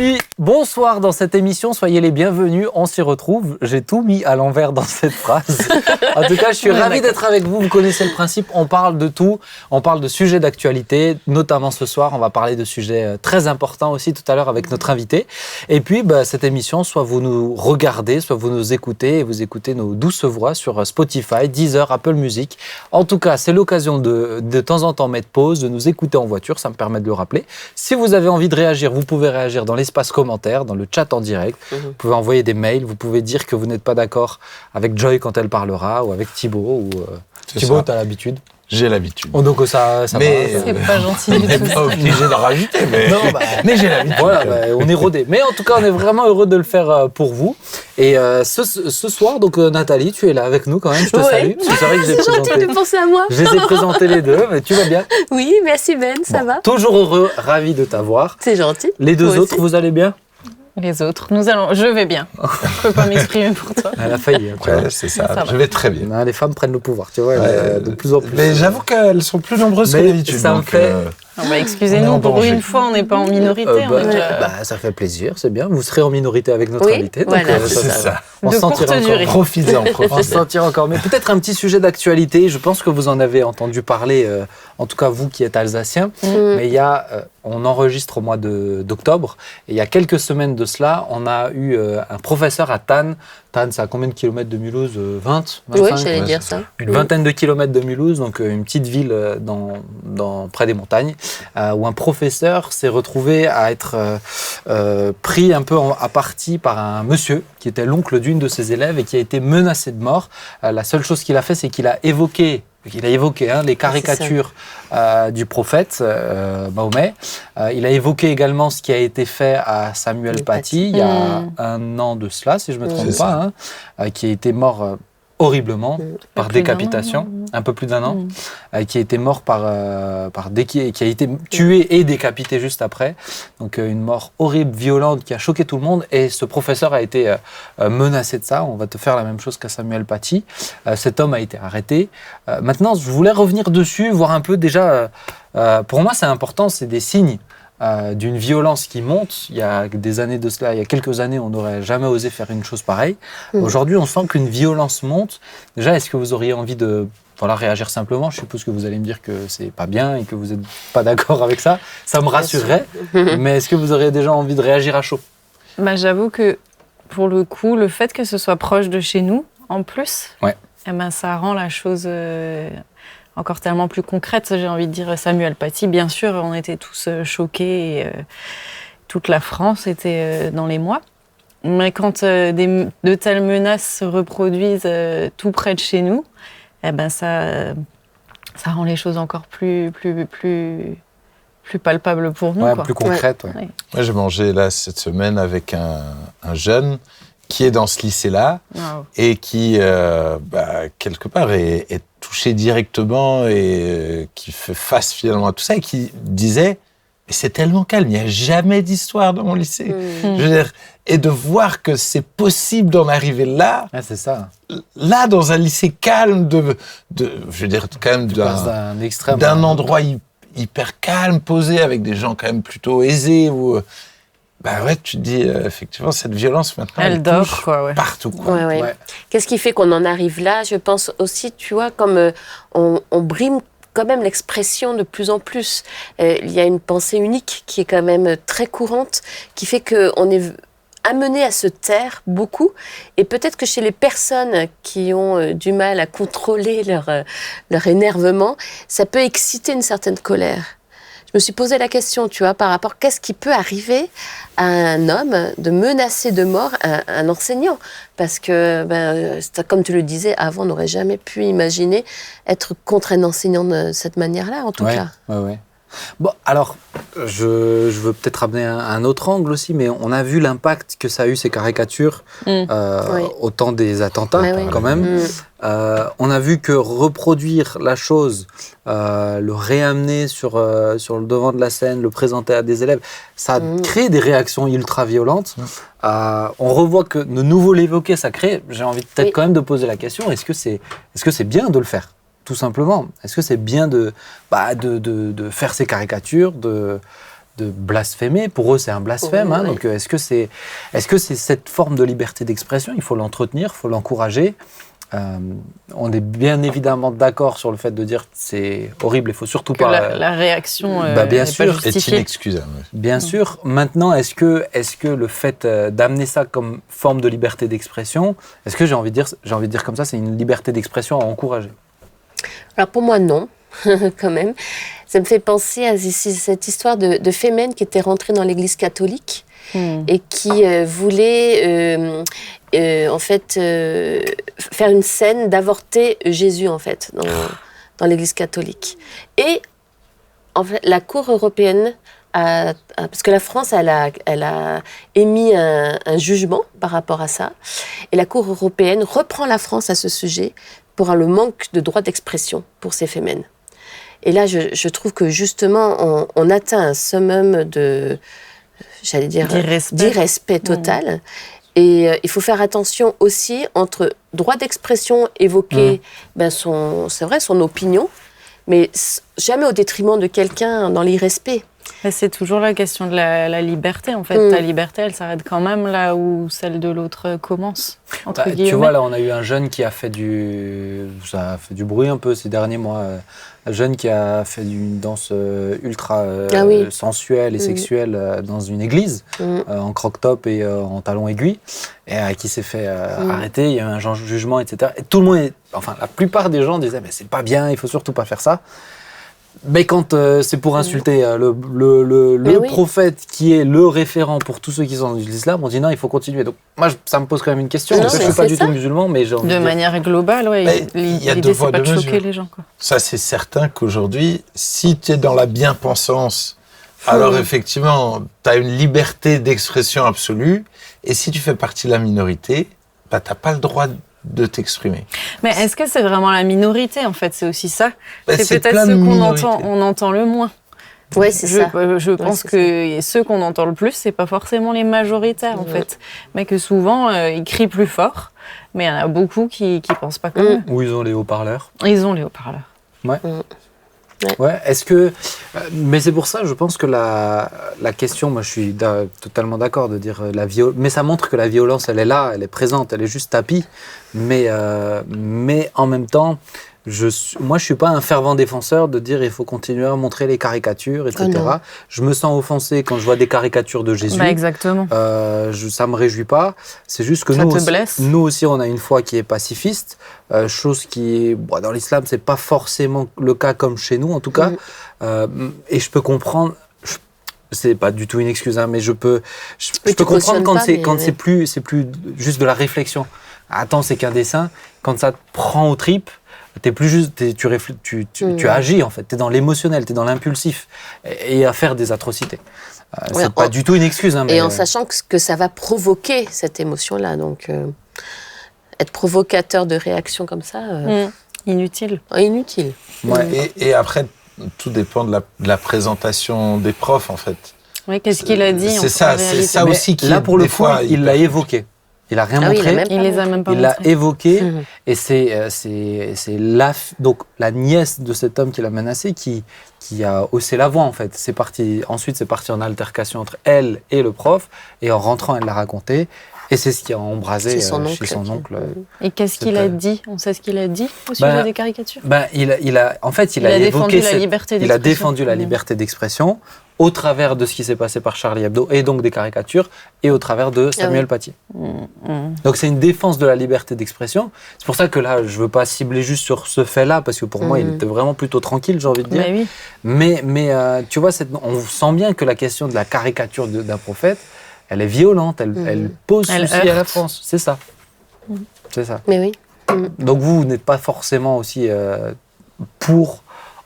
amis, bonsoir dans cette émission, soyez les bienvenus, on s'y retrouve. J'ai tout mis à l'envers dans cette phrase. En tout cas, je suis ravi d'être avec vous, vous connaissez le principe, on parle de tout, on parle de sujets d'actualité, notamment ce soir, on va parler de sujets très importants aussi tout à l'heure avec notre invité. Et puis, cette émission, soit vous nous regardez, soit vous nous écoutez, et vous écoutez nos douces voix sur Spotify, Deezer, Apple Music. En tout cas, c'est l'occasion de temps en temps mettre pause, de nous écouter en voiture, ça me permet de le rappeler. Si vous avez envie de réagir, vous pouvez réagir dans l'espace commentaire, dans le chat en direct. Vous pouvez envoyer des mails, vous pouvez dire que vous n'êtes pas d'accord avec Joy quand elle parlera, ou avec Thibaut. Thibaut, tu as l'habitude. J'ai l'habitude. Oh, donc ça mais va. C'est pas gentil du tout. On n'est pas obligé d'en rajouter, mais j'ai l'habitude. Voilà, on est rodé. Mais en tout cas, on est vraiment heureux de le faire pour vous. Et ce soir, donc Nathalie, tu es là avec nous quand même. Je te salue. Parce que c'est vrai que c'est gentil de penser à moi. Je les ai présentés les deux, mais tu vas bien? Oui, merci Ben, ça va. Toujours heureux, ravi de t'avoir. C'est gentil. Les deux autres, vous allez bien? Les autres, je vais bien. Je peux pas m'exprimer pour toi. Elle a failli. Ouais, c'est ça. Je vais très bien. Les femmes prennent le pouvoir, tu vois, de plus en plus. Mais j'avoue qu'elles sont plus nombreuses que d'habitude. Ça me fait... excusez-nous, pour une fois, on n'est pas en minorité. Ça fait plaisir, c'est bien. Vous serez en minorité avec notre invité. Donc, voilà, c'est ça. On s'en tire encore. Profitez-en. On s'en tire encore. Mais peut-être un petit sujet d'actualité. Je pense que vous en avez entendu parler, en tout cas vous qui êtes alsacien. Mais on enregistre au mois d'octobre. Et il y a quelques semaines de cela, on a eu un professeur à Thann. Thann, c'est à combien de kilomètres de Mulhouse? 20, 25? Oui, j'allais dire ça. Une vingtaine de kilomètres de Mulhouse, donc une petite ville près des montagnes, où un professeur s'est retrouvé à être pris un peu à partie par un monsieur qui était l'oncle d'une de ses élèves et qui a été menacé de mort. La seule chose qu'il a fait, c'est qu'il a évoqué les caricatures du prophète Mahomet. Il a évoqué également ce qui a été fait à Samuel Paty il y a un an de cela, si je ne me trompe pas, qui a été mort horriblement par décapitation, un peu plus d'un an, qui a été mort qui a été tué et décapité juste après. Donc une mort horrible, violente, qui a choqué tout le monde. Et ce professeur a été menacé de ça. On va te faire la même chose qu'à Samuel Paty. Cet homme a été arrêté. Maintenant, je voulais revenir dessus, voir un peu déjà... pour moi, c'est important, c'est des signes d'une violence qui monte. Il y a des années de cela, il y a quelques années, on n'aurait jamais osé faire une chose pareille. Aujourd'hui, on sent qu'une violence monte. Déjà, est-ce que vous auriez envie de réagir simplement? Je suppose que vous allez me dire que c'est pas bien et que vous n'êtes pas d'accord avec ça. Ça me rassurerait. Mais est-ce que vous auriez déjà envie de réagir à chaud? J'avoue que, pour le coup, le fait que ce soit proche de chez nous, en plus, ça rend la chose... encore tellement plus concrète, j'ai envie de dire. Samuel Paty, bien sûr, on était tous choqués, et, toute la France était dans l'émoi. Mais quand de telles menaces se reproduisent tout près de chez nous, ça rend les choses encore plus palpables pour nous. Plus concrètes. Moi, j'ai mangé là cette semaine avec un jeune qui est dans ce lycée-là et qui, quelque part, est touché directement et qui fait face finalement à tout ça et qui disait « Mais c'est tellement calme, il n'y a jamais d'histoire dans mon lycée. » Je veux dire, et de voir que c'est possible d'en arriver là, c'est ça. Là, dans un lycée calme, je veux dire, quand même d'un endroit hyper calme, posé, avec des gens quand même plutôt aisés, où... tu te dis, effectivement, cette violence, maintenant, elle dort, partout. Qu'est-ce qui fait qu'on en arrive là? Je pense aussi, tu vois, comme on brime quand même l'expression de plus en plus. Il y a une pensée unique qui est quand même très courante, qui fait qu'on est amené à se taire beaucoup. Et peut-être que chez les personnes qui ont du mal à contrôler leur énervement, ça peut exciter une certaine colère. Je me suis posé la question, tu vois, par rapport, qu'est-ce qui peut arriver à un homme de menacer de mort un enseignant? Parce que, comme tu le disais, avant, on n'aurait jamais pu imaginer être contre un enseignant de cette manière-là, en tout cas. Bon, alors, je veux peut-être ramener un autre angle aussi, mais on a vu l'impact que ça a eu, ces caricatures, au temps des attentats, quand même. On a vu que reproduire la chose, le réamener sur le devant de la scène, le présenter à des élèves, ça crée des réactions ultra-violentes. On revoit que de nouveau l'évoquer, ça crée... J'ai envie peut-être quand même de poser la question, est-ce que c'est bien de le faire ? Tout simplement. Est-ce que c'est bien de faire ces caricatures, blasphémer. Pour eux, c'est un blasphème. Hein, donc, est-ce que c'est cette forme de liberté d'expression? Il faut l'entretenir, il faut l'encourager. On est bien évidemment d'accord sur le fait de dire que c'est horrible, il ne faut surtout pas... La réaction bien sûr, est inexcusable. Bien sûr. Maintenant, est-ce que le fait d'amener ça comme forme de liberté d'expression, est-ce que j'ai envie de dire comme ça, c'est une liberté d'expression à encourager? Alors pour moi, non, quand même. Ça me fait penser à cette histoire de Femen qui était rentrée dans l'Église catholique et qui voulait... en fait, faire une scène d'avorter Jésus, en fait, dans l'Église catholique. Et, en fait, la Cour européenne, parce que la France, elle a émis un jugement par rapport à ça, et la Cour européenne reprend la France à ce sujet pour le manque de droit d'expression pour ces fémènes. Et là, je trouve que, justement, on atteint un summum d'irrespect total. Et il faut faire attention aussi entre droit d'expression, évoquer son opinion, mais jamais au détriment de quelqu'un dans l'irrespect. C'est toujours la question de la liberté, en fait. Ta liberté, elle s'arrête quand même là où celle de l'autre commence, entre guillemets. Tu vois, là, on a eu un jeune qui a fait ça a fait du bruit un peu ces derniers mois. Un jeune qui a fait une danse ultra sensuelle et sexuelle dans une église, en croque-top et en talons aiguilles, et qui s'est fait arrêter. Il y a eu un jugement, etc. Et tout le monde, la plupart des gens disaient mais c'est pas bien, il faut surtout pas faire ça. Mais quand c'est pour insulter le prophète qui est le référent pour tous ceux qui sont dans l'islam, on dit non, il faut continuer. Donc moi, ça me pose quand même une question. Je ne suis pas du tout musulman, mais j'ai envie de dire... manière globale, l'idée, c'est pas de choquer les gens. Quoi. Ça, c'est certain qu'aujourd'hui, si tu es dans la bien-pensance, alors effectivement, tu as une liberté d'expression absolue. Et si tu fais partie de la minorité, tu n'as pas le droit de t'exprimer. Mais est-ce que c'est vraiment la minorité, en fait? C'est aussi ça. C'est peut-être ceux qu'on entend le moins. Oui, c'est ça. Je pense que ceux qu'on entend le plus, c'est pas forcément les majoritaires, en fait. Mais que souvent, ils crient plus fort. Mais il y en a beaucoup qui pensent pas comme eux. Ou ils ont les haut-parleurs. Ils ont les haut-parleurs. Ouais. Ouais, est-ce que... Mais c'est pour ça, je pense que la question, moi je suis totalement d'accord de dire mais ça montre que la violence, elle est là, elle est présente, elle est juste tapis. Mais en même temps, moi je suis pas un fervent défenseur de dire il faut continuer à montrer les caricatures, etc. Je me sens offensé quand je vois des caricatures de Jésus. Exactement. Ça me réjouit pas. C'est juste que nous aussi, on a une foi qui est pacifiste. Chose qui, dans l'islam, c'est pas forcément le cas comme chez nous, en tout cas. Et je peux comprendre. C'est pas du tout une excuse, hein, mais je peux comprendre quand c'est plus juste de la réflexion. Attends, c'est qu'un dessin. Quand ça te prend aux tripes, t'es plus juste, tu agis en fait. T'es dans l'émotionnel, t'es dans l'impulsif et à faire des atrocités. C'est pas du tout une excuse. Hein, et en sachant que ça va provoquer cette émotion-là, donc être provocateur de réactions comme ça, inutile. Inutile. Ouais. Et après, tout dépend de la présentation des profs en fait. Oui, qu'est-ce qu'il a dit? C'est ça aussi qui là pour le coup, il l'a évoqué. Il n'a rien montré. Il les a même pas montrés. Il l'a évoqué. Et c'est donc la nièce de cet homme qui l'a menacé qui a haussé la voix en fait. Ensuite, c'est parti en altercation entre elle et le prof. Et en rentrant, elle l'a raconté. Et c'est ce qui a embrasé chez son oncle. Et qu'est-ce qu'il a dit? On sait ce qu'il a dit au sujet des caricatures? Il a défendu la liberté d'expression au travers de ce qui s'est passé par Charlie Hebdo et donc des caricatures et au travers de Samuel Paty. Donc c'est une défense de la liberté d'expression. C'est pour ça que là, je ne veux pas cibler juste sur ce fait-là parce que pour moi, il était vraiment plutôt tranquille, j'ai envie de dire. Mais tu vois, on sent bien que la question de la caricature d'un prophète, elle est violente, elle pose souci à la France. C'est ça. C'est ça. Mais oui. Donc vous n'êtes pas forcément aussi pour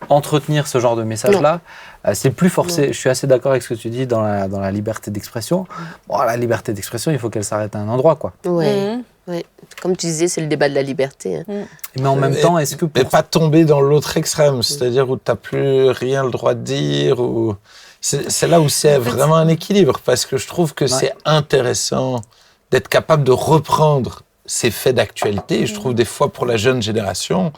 entretenir ce genre de message-là. C'est plus forcé. Je suis assez d'accord avec ce que tu dis dans la liberté d'expression. La liberté d'expression, il faut qu'elle s'arrête à un endroit, quoi. Ouais. Comme tu disais, c'est le débat de la liberté. Mais en même temps, est-ce que... Mais pas tomber dans l'autre extrême, c'est-à-dire où tu n'as plus rien le droit de dire, ou... C'est là où c'est vraiment un équilibre, parce que je trouve que c'est intéressant d'être capable de reprendre ces faits d'actualité. Et je trouve des fois pour la jeune génération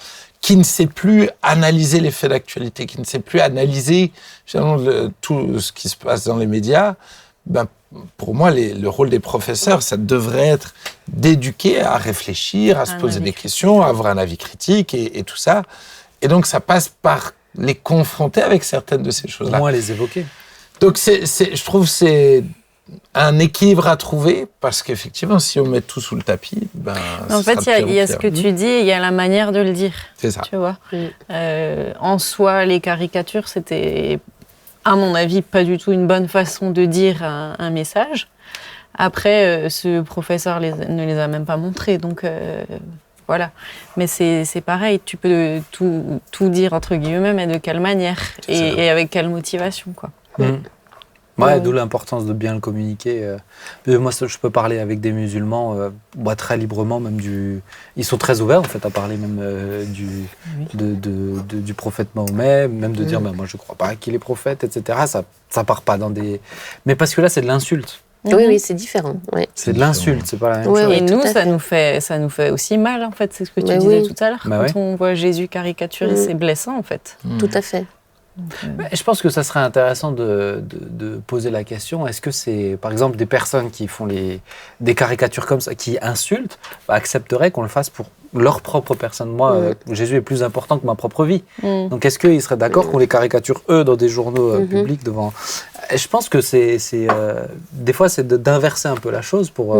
qui ne sait plus analyser les faits d'actualité, qui ne sait plus analyser tout ce qui se passe dans les médias, pour moi, le rôle des professeurs, ça devrait être d'éduquer, à réfléchir, à se poser des questions, à avoir un avis critique et tout ça. Et donc, ça passe par les confronter avec certaines de ces choses-là. Au moins les évoquer. Donc, je trouve que c'est un équilibre à trouver, parce qu'effectivement, si on met tout sous le tapis, en fait, il y a ce que tu dis et il y a la manière de le dire. C'est ça. Tu vois. En soi, les caricatures, c'était, à mon avis, pas du tout une bonne façon de dire un message. Après, ce professeur ne les a même pas montrés, donc voilà. Mais c'est pareil, tu peux tout dire, entre guillemets, mais de quelle manière et avec quelle motivation, quoi. Ouais, d'où l'importance de bien le communiquer. Moi, je peux parler avec des musulmans très librement, même ils sont très ouverts en fait à parler même du prophète Mahomet, même de dire moi je crois pas qu'il est prophète, etc. Ça part pas dans des. Mais parce que là c'est de l'insulte. Oui, c'est différent. Ouais. C'est de l'insulte, c'est pas la même chose. Et nous, ça nous fait aussi mal en fait. C'est ce que tu disais tout à l'heure. Quand on voit Jésus caricaturé, c'est blessant en fait. Tout à fait. Je pense que ça serait intéressant de poser la question, est-ce que c'est, par exemple, des personnes qui font des caricatures comme ça, qui insultent, accepteraient qu'on le fasse pour leur propre personne? Moi, Jésus est plus important que ma propre vie. Donc, est-ce qu'ils seraient d'accord qu'on les caricature, eux, dans des journaux publics devant... Je pense que des fois, c'est d'inverser un peu la chose pour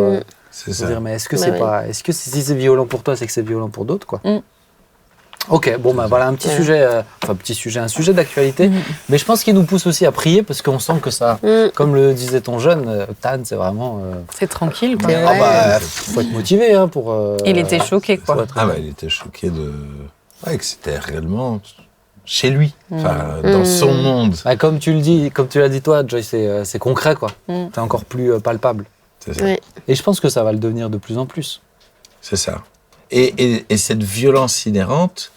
dire, mais est-ce que est-ce que si c'est violent pour toi, c'est que c'est violent pour d'autres, quoi. Ok, bon, voilà un petit sujet, un sujet d'actualité, mais je pense qu'il nous pousse aussi à prier parce qu'on sent que ça, comme le disait ton jeune, Tan, c'est vraiment. C'est tranquille, quoi. Faut être motivé pour. Il était choqué, quoi. Il était choqué que c'était réellement chez lui, dans son monde. Comme tu l'as dit toi, Joy, c'est concret, quoi. C'est encore plus palpable. C'est ça. Et je pense que ça va le devenir de plus en plus. C'est ça. Et cette violence inhérente,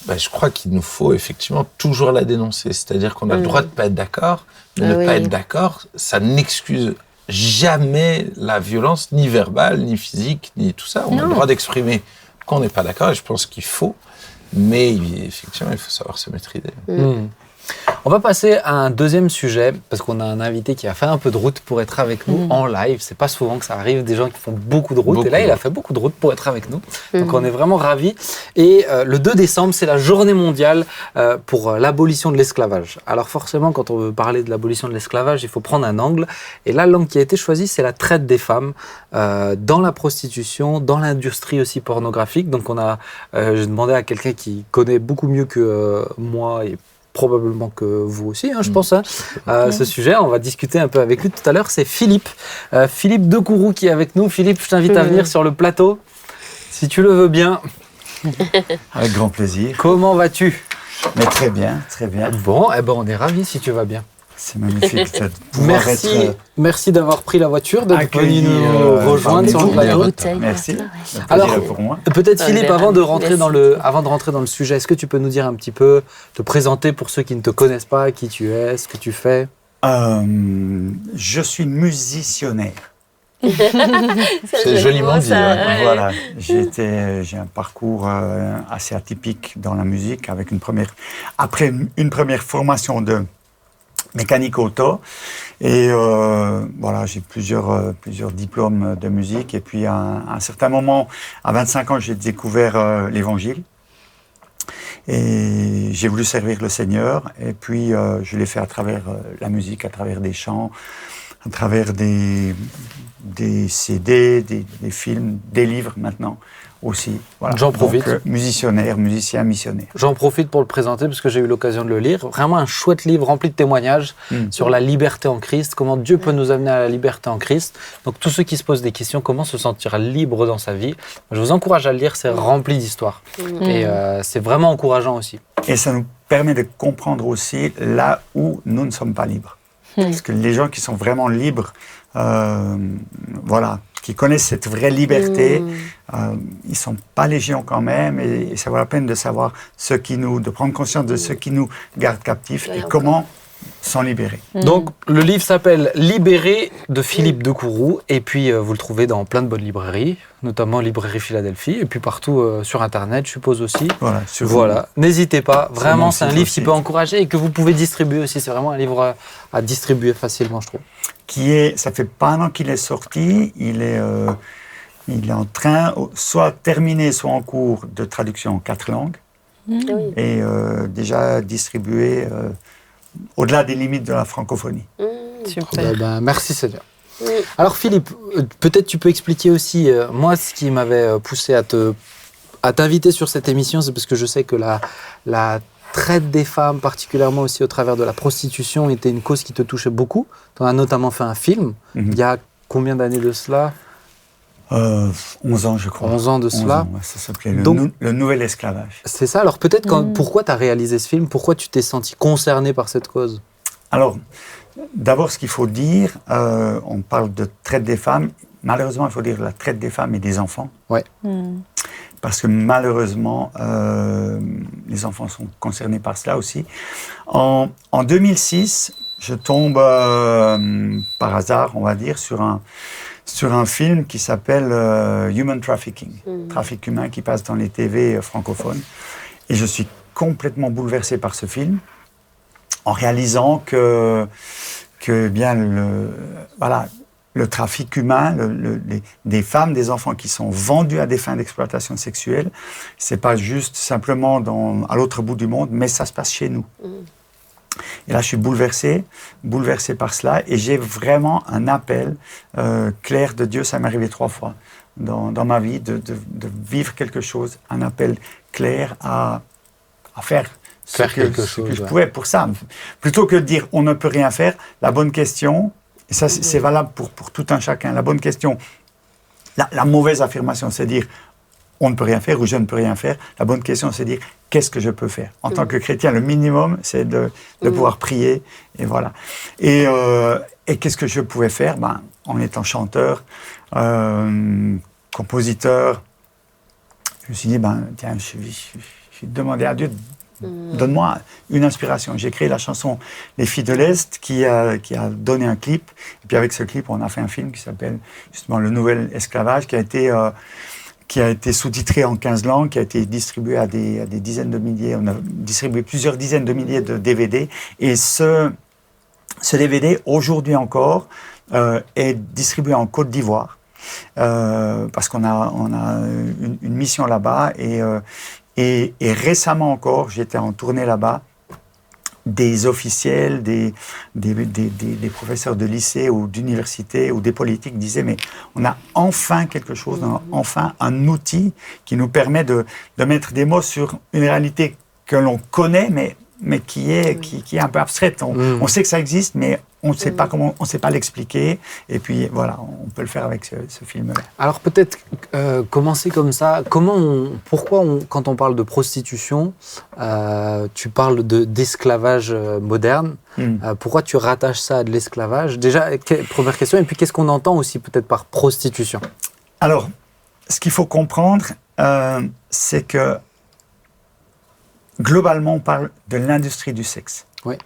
je crois qu'il nous faut effectivement toujours la dénoncer. C'est-à-dire qu'on a le droit de ne pas être d'accord, mais ne pas être d'accord, ça n'excuse jamais la violence, ni verbale, ni physique, ni tout ça. On a le droit d'exprimer qu'on n'est pas d'accord, et je pense qu'il faut, mais effectivement, il faut savoir se maîtriser. On va passer à un deuxième sujet, parce qu'on a un invité qui a fait un peu de route pour être avec nous en live. C'est pas souvent que ça arrive, des gens qui font beaucoup de route. Et là, il a fait beaucoup de route pour être avec nous. Donc, on est vraiment ravis. Et le 2 décembre, c'est la journée mondiale pour l'abolition de l'esclavage. Alors, forcément, quand on veut parler de l'abolition de l'esclavage, il faut prendre un angle. Et là, l'angle qui a été choisi, c'est la traite des femmes dans la prostitution, dans l'industrie aussi pornographique. Donc, j'ai demandé à quelqu'un qui connaît beaucoup mieux que moi et probablement que vous aussi, je pense, ce sujet. On va discuter un peu avec lui tout à l'heure. C'est Philippe Decourroux qui est avec nous. Philippe, je t'invite à venir sur le plateau, si tu le veux bien. Avec grand plaisir. Comment vas-tu? Mais très bien, très bien. Bon, on est ravis si tu vas bien. C'est magnifique de pouvoir Merci d'avoir pris la voiture, d'être venu nous rejoindre sur le plateau. Merci. Alors, pour moi. Peut-être Philippe, avant de rentrer dans le sujet, est-ce que tu peux nous dire un petit peu, te présenter pour ceux qui ne te connaissent pas, qui tu es, ce que tu fais? Je suis musiciennaire. C'est joliment dit. Voilà, j'ai un parcours assez atypique dans la musique, avec après une première formation de mécanique auto, et j'ai plusieurs diplômes de musique, et puis à un certain moment, à 25 ans, j'ai découvert l'évangile, et j'ai voulu servir le Seigneur, et puis je l'ai fait à travers la musique, à travers des chants, à travers des CD, des films, des livres maintenant aussi. Voilà. J'en profite. Donc, musicien, missionnaire. J'en profite pour le présenter parce que j'ai eu l'occasion de le lire. Vraiment un chouette livre rempli de témoignages sur la liberté en Christ, comment Dieu peut nous amener à la liberté en Christ. Donc tous ceux qui se posent des questions, comment se sentir libre dans sa vie, je vous encourage à le lire, c'est rempli d'histoires. Et c'est vraiment encourageant aussi. Et ça nous permet de comprendre aussi là où nous ne sommes pas libres. Parce que les gens qui sont vraiment libres, qui connaissent cette vraie liberté, ils ne sont pas légion quand même, et ça vaut la peine de savoir de prendre conscience de ce qui nous garde captifs et comment s'en libérer. Donc, le livre s'appelle Libéré de Philippe Decourroux. Et puis, vous le trouvez dans plein de bonnes librairies, notamment Librairie Philadelphie. Et puis, partout sur Internet, je suppose aussi. Voilà. N'hésitez pas. Vraiment, c'est un livre qui peut encourager et que vous pouvez distribuer aussi. C'est vraiment un livre à distribuer facilement, je trouve. Ça fait pas un an qu'il est sorti. Il est en train, soit terminé, soit en cours de traduction en 4 langues. Et déjà distribué au-delà des limites de la francophonie. Super. Merci Seigneur. Alors Philippe, peut-être tu peux expliquer aussi, moi ce qui m'avait poussé à t'inviter sur cette émission, c'est parce que je sais que la traite des femmes, particulièrement aussi au travers de la prostitution, était une cause qui te touchait beaucoup. Tu en as notamment fait un film, il y a combien d'années de cela ? 11 ans, je crois. 11 ans de cela. Ça s'appelait le Nouvel Esclavage. C'est ça. Alors peut-être, pourquoi tu as réalisé ce film ? Pourquoi tu t'es senti concerné par cette cause ? Alors, d'abord, ce qu'il faut dire, on parle de traite des femmes. Malheureusement, il faut dire la traite des femmes et des enfants. Ouais. Parce que malheureusement, les enfants sont concernés par cela aussi. En 2006, je tombe par hasard, on va dire, sur un film qui s'appelle Human Trafficking, trafic humain, qui passe dans les TV francophones. Et je suis complètement bouleversé par ce film, en réalisant que bien le trafic humain, des femmes, des enfants qui sont vendus à des fins d'exploitation sexuelle, c'est pas juste simplement à l'autre bout du monde, mais ça se passe chez nous. Et là, je suis bouleversé par cela, et j'ai vraiment un appel clair de Dieu. Ça m'est arrivé 3 fois dans ma vie, de vivre quelque chose, un appel clair à faire ce que je pouvais pour ça. Plutôt que de dire on ne peut rien faire, la bonne question, et ça c'est valable pour tout un chacun, la bonne question, la mauvaise affirmation, c'est dire on ne peut rien faire ou je ne peux rien faire. La bonne question, c'est de dire qu'est-ce que je peux faire. En tant que chrétien, le minimum, c'est de pouvoir prier, et voilà. Et qu'est-ce que je pouvais faire ? En étant chanteur, compositeur, je me suis dit, tiens, je vais demander à Dieu, donne-moi une inspiration. J'ai créé la chanson Les Filles de l'Est qui a donné un clip. Et puis avec ce clip, on a fait un film qui s'appelle justement Le Nouvel Esclavage, qui a été sous-titré en 15 langues, qui a été distribué à des dizaines de milliers. On a distribué plusieurs dizaines de milliers de DVD. Et ce DVD, aujourd'hui encore, est distribué en Côte d'Ivoire, parce qu'on a une mission là-bas. Et récemment encore, j'étais en tournée là-bas. Des officiels, des professeurs de lycée ou d'université ou des politiques disaient mais on a enfin quelque chose, on a enfin un outil qui nous permet de mettre des mots sur une réalité que l'on connaît mais qui est un peu abstraite. On sait que ça existe mais on ne sait pas comment, on ne sait pas l'expliquer. Et puis voilà, on peut le faire avec ce film-là. Alors peut-être commencer comme ça. Pourquoi quand on parle de prostitution, tu parles d'esclavage moderne. Pourquoi tu rattaches ça à de l'esclavage ? Déjà, première question. Et puis qu'est-ce qu'on entend aussi peut-être par prostitution ? Alors, ce qu'il faut comprendre, c'est que globalement, on parle de l'industrie du sexe. Oui.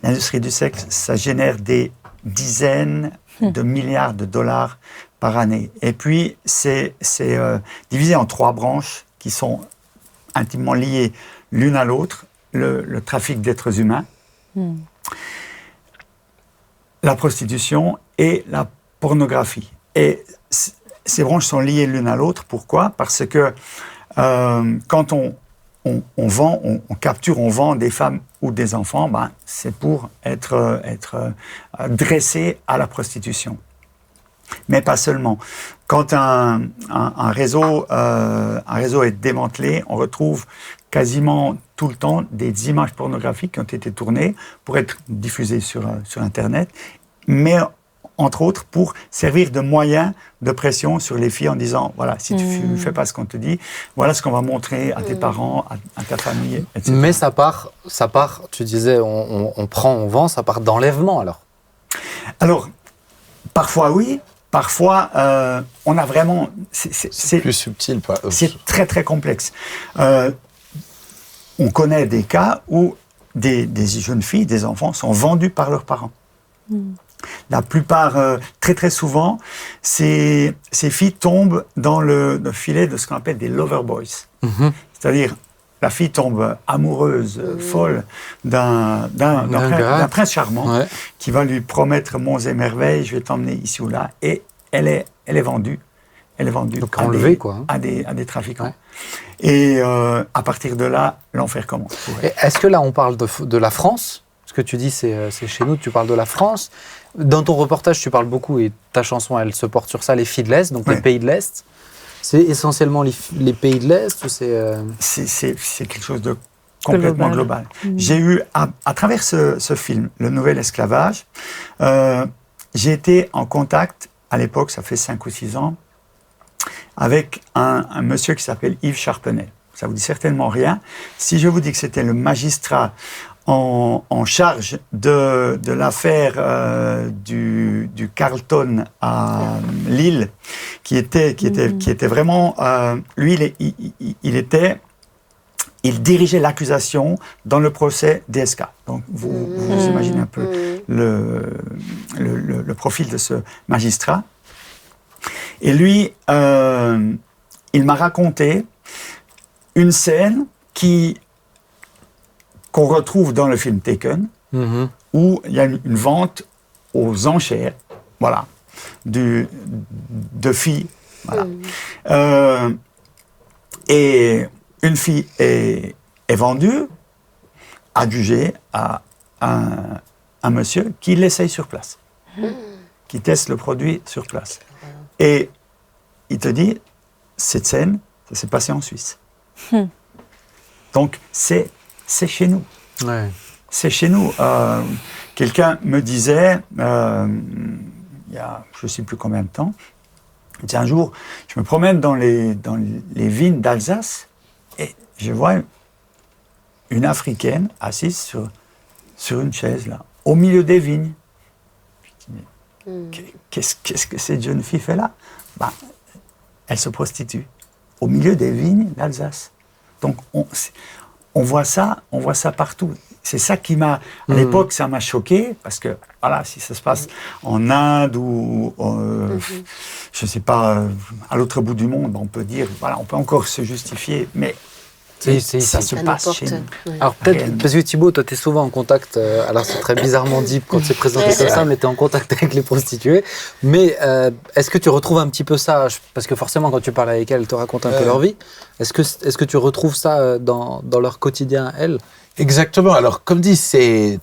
L'industrie du sexe, ça génère des dizaines de milliards de dollars par année. Et puis, c'est divisé en 3 branches qui sont intimement liées l'une à l'autre. Le trafic d'êtres humains, la prostitution et la pornographie. Et ces branches sont liées l'une à l'autre. Pourquoi ? Parce que quand on capture, on vend des femmes ou des enfants, c'est pour être dressé à la prostitution. Mais pas seulement. Quand un réseau est démantelé, on retrouve quasiment tout le temps des images pornographiques qui ont été tournées pour être diffusées sur Internet, mais entre autres pour servir de moyen de pression sur les filles en disant, voilà, si tu ne fais pas ce qu'on te dit, voilà ce qu'on va montrer à tes parents, à ta famille, etc. Mais ça part, tu disais, on prend, on vend, ça part d'enlèvement alors ? Alors, parfois oui, parfois on a vraiment... C'est plus subtil. C'est très très complexe. On connaît des cas où des jeunes filles, des enfants, sont vendus par leurs parents. La plupart, très très souvent, ces filles tombent dans le filet de ce qu'on appelle des lover boys. C'est-à-dire, la fille tombe amoureuse, folle d'un prince charmant qui va lui promettre monts et merveilles, je vais t'emmener ici ou là, et elle est vendue. Elle est vendue à des trafiquants. Ouais. Et à partir de là, l'enfer commence. Est-ce que là, on parle de la France ? Ce que tu dis, c'est chez nous, tu parles de la France. Dans ton reportage, tu parles beaucoup, et ta chanson, elle se porte sur ça, les filles de l'Est, donc les pays de l'Est. C'est essentiellement les pays de l'Est ou c'est quelque chose de complètement global. J'ai eu, à travers ce film, Le Nouvel Esclavage, j'ai été en contact, à l'époque, ça fait 5 ou 6 ans, avec un monsieur qui s'appelle Yves Charpenel. Ça vous dit certainement rien. Si je vous dis que c'était le magistrat en charge de l'affaire du Carlton à Lille, qui était vraiment... lui, il dirigeait l'accusation dans le procès DSK. Donc, vous imaginez un peu le profil de ce magistrat. Et lui, il m'a raconté une scène qu'on retrouve dans le film Taken, où il y a une vente aux enchères, voilà, de filles. Voilà. Et une fille est vendue, adjugée à un monsieur qui l'essaye sur place, qui teste le produit sur place. Et il te dit, cette scène, ça s'est passé en Suisse. Donc, c'est chez nous. Ouais. C'est chez nous. Quelqu'un me disait, il y a je ne sais plus combien de temps, un jour, je me promène dans les vignes d'Alsace et je vois une Africaine assise sur une chaise, là, au milieu des vignes. Qu'est-ce que cette jeune fille fait là ? Elle se prostitue au milieu des vignes d'Alsace. Donc, on voit ça partout. C'est ça qui m'a... À l'époque, ça m'a choqué, parce que, voilà, si ça se passe en Inde ou, je ne sais pas, à l'autre bout du monde, on peut dire, voilà, on peut encore se justifier, mais ça se passe chez nous. Alors peut-être, parce que Thibaut, toi, tu es souvent en contact, alors c'est très bizarrement dit quand c'est présenté comme ça, mais tu es en contact avec les prostituées. Mais est-ce que tu retrouves un petit peu ça ? Parce que forcément, quand tu parles avec elles, elles te racontent un peu leur vie. Est-ce que tu retrouves ça dans leur quotidien, elles ? Exactement. Alors, comme dit,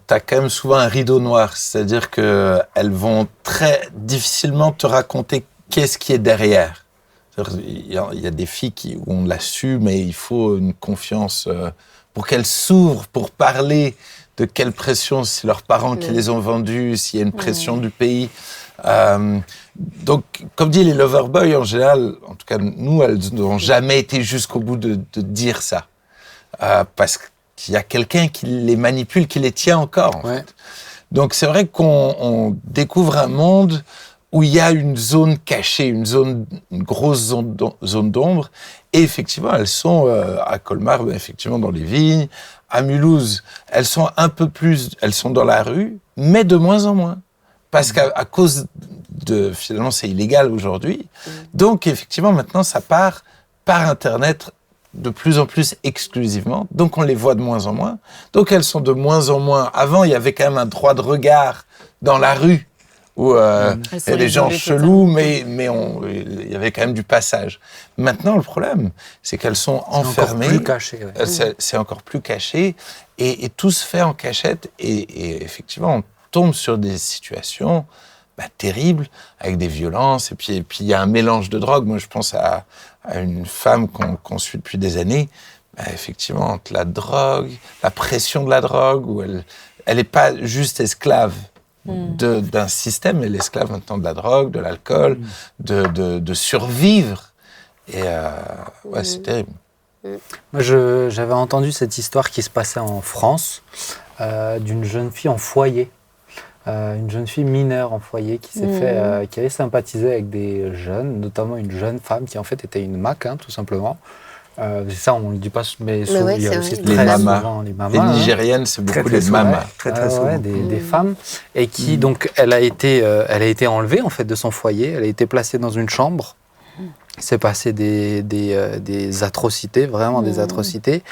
t'as quand même souvent un rideau noir. C'est-à-dire qu'elles vont très difficilement te raconter qu'est-ce qui est derrière. Il y a des filles où on l'assume, mais il faut une confiance pour qu'elles s'ouvrent, pour parler de quelle pression, c'est leurs parents qui les ont vendues, s'il y a une pression du pays. Donc, comme dit, les lover boys, en général, en tout cas, nous, elles n'ont jamais été jusqu'au bout de dire ça. Parce qu'il y a quelqu'un qui les manipule, qui les tient encore, en fait. Donc, c'est vrai qu'on découvre un monde où il y a une zone cachée, une grosse zone d'ombre. Et effectivement, elles sont à Colmar, effectivement, dans les vignes. À Mulhouse, elles sont elles sont dans la rue, mais de moins en moins. Parce qu'à cause finalement, c'est illégal aujourd'hui. Donc, effectivement, maintenant, ça part par Internet de plus en plus exclusivement. Donc, on les voit de moins en moins. Donc, elles sont de moins en moins. Avant, il y avait quand même un droit de regard dans la rue, où il y a des gens chelous, mais il y avait quand même du passage. Maintenant, le problème, c'est qu'elles sont enfermées. C'est encore plus caché. Ouais. C'est encore plus caché, et tout se fait en cachette. Et effectivement, on tombe sur des situations terribles, avec des violences, et puis il y a un mélange de drogues. Moi, je pense à une femme qu'on suit depuis des années, effectivement, entre la drogue, la pression de la drogue, où elle n'est pas juste esclave d'un système, elle est esclave maintenant de la drogue, de l'alcool, de survivre. Et c'est terrible. Moi, j'avais entendu cette histoire qui se passait en France, d'une jeune fille en foyer. Une jeune fille mineure en foyer qui avait sympathisé avec des jeunes, notamment une jeune femme qui en fait était une mac, tout simplement, Ça, on ne le dit pas, mais souvent, ouais, il y a c'est aussi vrai, très les mamas. souvent les mamas. Les hein. Nigériennes, c'est beaucoup Très, les souvent. mamas. Très souvent. Des femmes, et qui, donc, elle a été enlevée, en fait, de son foyer, elle a été placée dans une chambre. Il s'est passé des atrocités, vraiment des atrocités.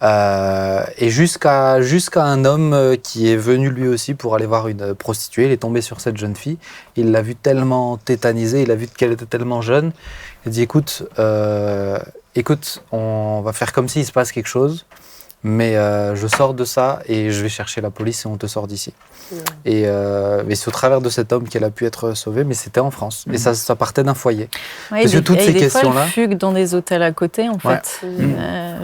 Et jusqu'à un homme qui est venu lui aussi pour aller voir une prostituée. Il est tombé sur cette jeune fille. Il l'a vue tellement tétanisée, il a vu qu'elle était tellement jeune. Il a dit, écoute, on va faire comme s'il se passe quelque chose, mais je sors de ça et je vais chercher la police et on te sort d'ici. Et c'est au travers de cet homme qu'elle a pu être sauvée, mais c'était en France. Et ça partait d'un foyer. Ouais, Parce que toutes ces des fois, questions-là... elles fuguent dans des hôtels à côté, en Ouais. fait,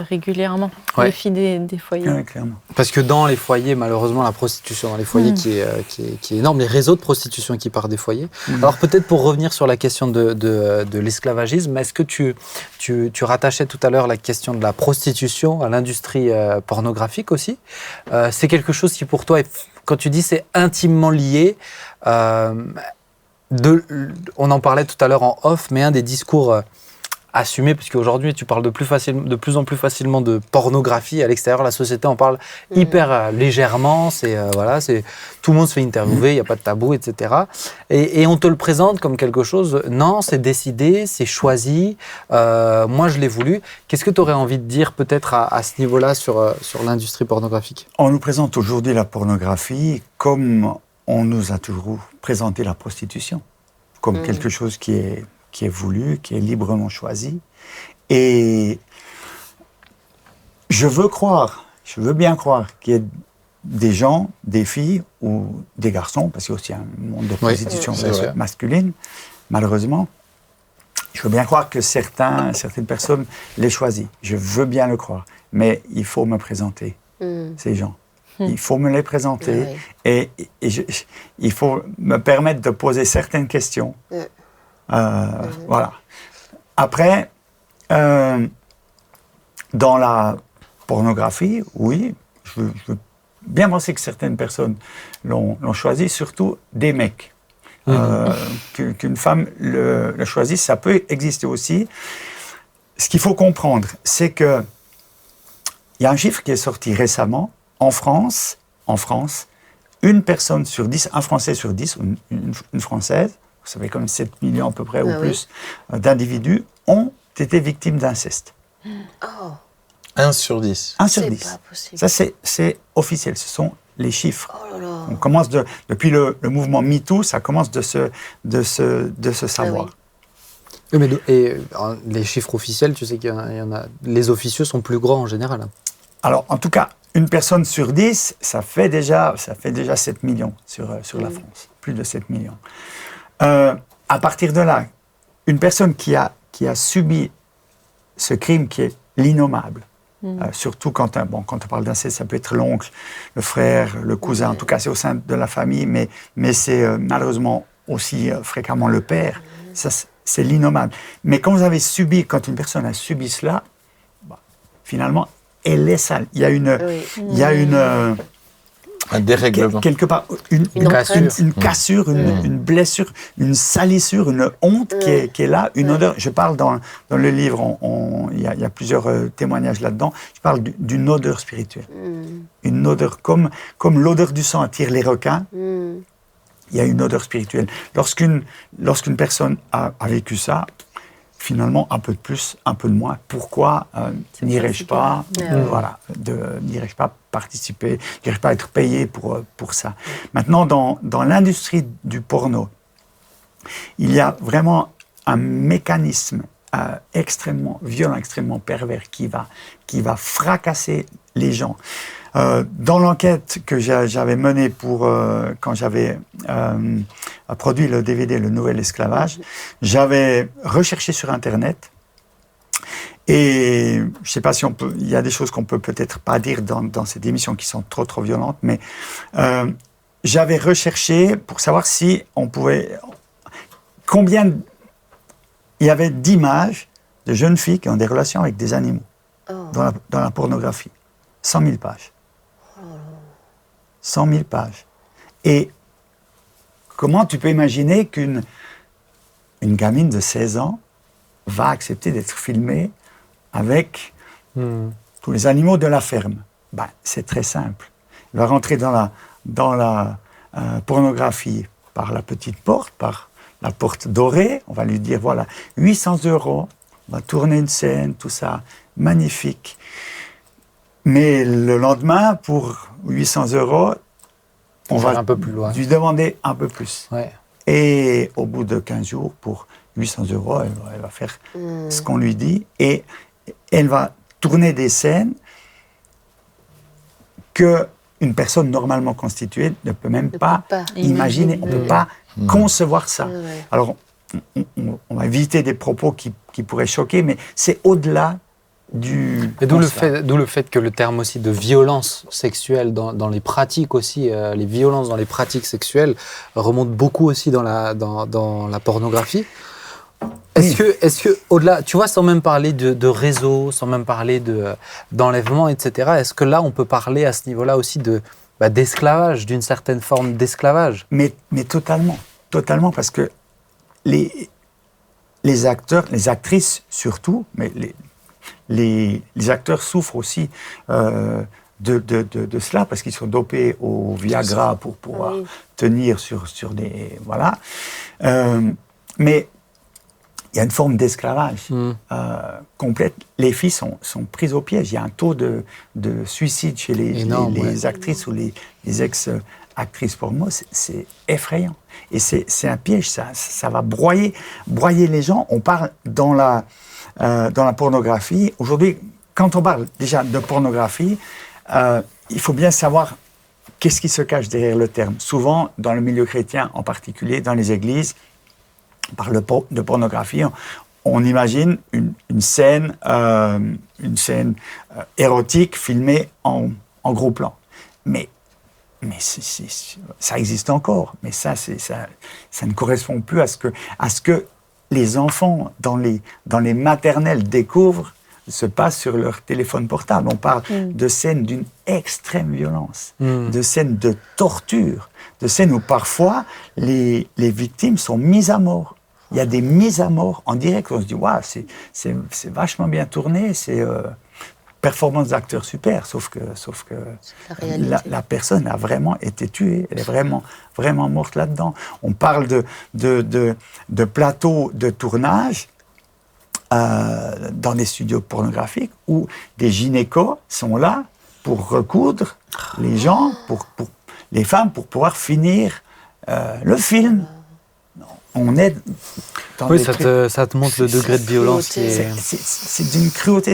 régulièrement. Ouais. Les filles des foyers. Ouais, clairement. Parce que dans les foyers, malheureusement, la prostitution dans les foyers qui est énorme, les réseaux de prostitution qui partent des foyers. Alors peut-être pour revenir sur la question de l'esclavagisme, est-ce que tu rattachais tout à l'heure la question de la prostitution à l'industrie pornographique aussi? C'est quelque chose qui pour toi, quand tu dis c'est intimement lié, on en parlait tout à l'heure en off, mais un des discours assumé, parce qu'aujourd'hui, tu parles de plus en plus facilement de pornographie. À l'extérieur, la société en parle hyper légèrement. Tout le monde se fait interviewer, il n'y a pas de tabou, etc. Et on te le présente comme quelque chose, non, c'est décidé, c'est choisi, moi je l'ai voulu. Qu'est-ce que tu aurais envie de dire peut-être à ce niveau-là sur l'industrie pornographique? On nous présente aujourd'hui la pornographie comme on nous a toujours présenté la prostitution, comme quelque chose qui est voulu, qui est librement choisi. Et je veux bien croire qu'il y ait des gens, des filles ou des garçons, parce qu'il y a aussi un monde de prostitution masculine, malheureusement. Je veux bien croire que certaines personnes les choisissent. Je veux bien le croire. Mais il faut me présenter ces gens. Il faut me les présenter et il faut me permettre de poser certaines questions. Voilà. Après, dans la pornographie, oui, je veux bien penser que certaines personnes l'ont choisi, surtout des mecs. Qu'une femme le choisisse, ça peut exister aussi. Ce qu'il faut comprendre, c'est que il y a un chiffre qui est sorti récemment. En France, une personne sur 10, un Français sur 10, une Française, vous savez, comme 7 millions à peu près ou plus d'individus ont été victimes d'inceste. 1 sur 10. 1 sur 10. C'est pas possible. Ça, c'est officiel, ce sont les chiffres. Oh là là. On commence depuis le mouvement MeToo, ça commence de se savoir. Oui, et les chiffres officiels, tu sais qu'il y en a, les officieux sont plus grands en général. Alors, en tout cas, une personne sur 10, ça fait déjà 7 millions sur la France. Plus de 7 millions. À partir de là, une personne qui a subi ce crime qui est l'innommable, surtout quand on parle d'inceste, ça peut être l'oncle, le frère, le cousin, en tout cas c'est au sein de la famille, mais c'est malheureusement aussi fréquemment le père, ça c'est l'innommable. Mais quand une personne a subi cela, finalement, elle est sale. Il y a un dérèglement. Quelque part, une cassure, une blessure, une salissure, une honte qui est là, une odeur. Je parle dans le livre, il y a plusieurs témoignages là-dedans, je parle d'une odeur spirituelle. Une odeur comme l'odeur du sang attire les requins, il y a une odeur spirituelle. Lorsqu'une personne a vécu ça, finalement, un peu de plus, un peu de moins. Pourquoi n'irais-je pas, n'irais-je pas participer, n'irais-je pas être payé pour ça? Maintenant, dans l'industrie du porno, il y a vraiment un mécanisme extrêmement violent, extrêmement pervers qui va fracasser les gens. Dans l'enquête que j'avais menée quand j'avais produit le DVD Le Nouvel Esclavage, j'avais recherché sur Internet et je ne sais pas si il y a des choses qu'on peut peut-être pas dire dans cette émission qui sont trop violentes, mais j'avais recherché pour savoir si on pouvait, combien il y avait d'images de jeunes filles qui ont des relations avec des animaux dans la pornographie. 100 000 pages. 100 000 pages. Et comment tu peux imaginer qu'une gamine de 16 ans va accepter d'être filmée avec tous les animaux de la ferme. Ben, c'est très simple. Il va rentrer dans la pornographie par la petite porte, par la porte dorée. On va lui dire, voilà, 800 €, on va tourner une scène, tout ça, magnifique. Mais le lendemain, pour 800 €, on va un peu plus loin. lui demander un peu plus. Ouais. Et au bout de 15 jours, pour 800 €, elle va faire ce qu'on lui dit. Et elle va tourner des scènes qu'une personne normalement constituée ne peut même pas imaginer. On ne peut pas concevoir ça. Alors, on va éviter des propos qui pourraient choquer, mais c'est au-delà du... Et d'où le fait que le terme aussi de violence sexuelle dans les pratiques aussi, les violences dans les pratiques sexuelles remontent beaucoup aussi dans la pornographie. Est-ce que au-delà, tu vois, sans même parler de réseau, sans même parler d'enlèvement, etc., est-ce que là, on peut parler à ce niveau-là aussi d'esclavage, d'une certaine forme d'esclavage? Mais totalement, parce que les acteurs, les actrices surtout, mais les acteurs souffrent aussi de cela, parce qu'ils sont dopés au Viagra pour pouvoir tenir sur des... Voilà. Mais il y a une forme d'esclavage complète. Les filles sont prises au piège. Il y a un taux de suicide chez les actrices ou les ex-actrices porno. C'est effrayant. Et c'est un piège. Ça va broyer les gens. On parle dans la pornographie. Aujourd'hui, quand on parle déjà de pornographie, il faut bien savoir qu'est-ce qui se cache derrière le terme. Souvent, dans le milieu chrétien en particulier, dans les églises, on parle de pornographie, on imagine une scène érotique filmée en gros plan. Mais ça existe encore. Mais ça ne correspond plus à ce que les enfants dans les maternelles découvrent se passe sur leur téléphone portable. On parle de scènes d'une extrême violence, de scènes de torture, de scènes où parfois les victimes sont mises à mort. Il y a des mises à mort en direct. On se dit, waouh, c'est vachement bien tourné, c'est performance d'acteur super, sauf que la personne a vraiment été tuée, elle est vraiment morte là-dedans. On parle de plateaux de tournage dans des studios pornographiques où des gynécos sont là pour recoudre les gens, pour les femmes, pour pouvoir finir le film. On est dans ça te montre le degré de violence. C'est d'une cruauté.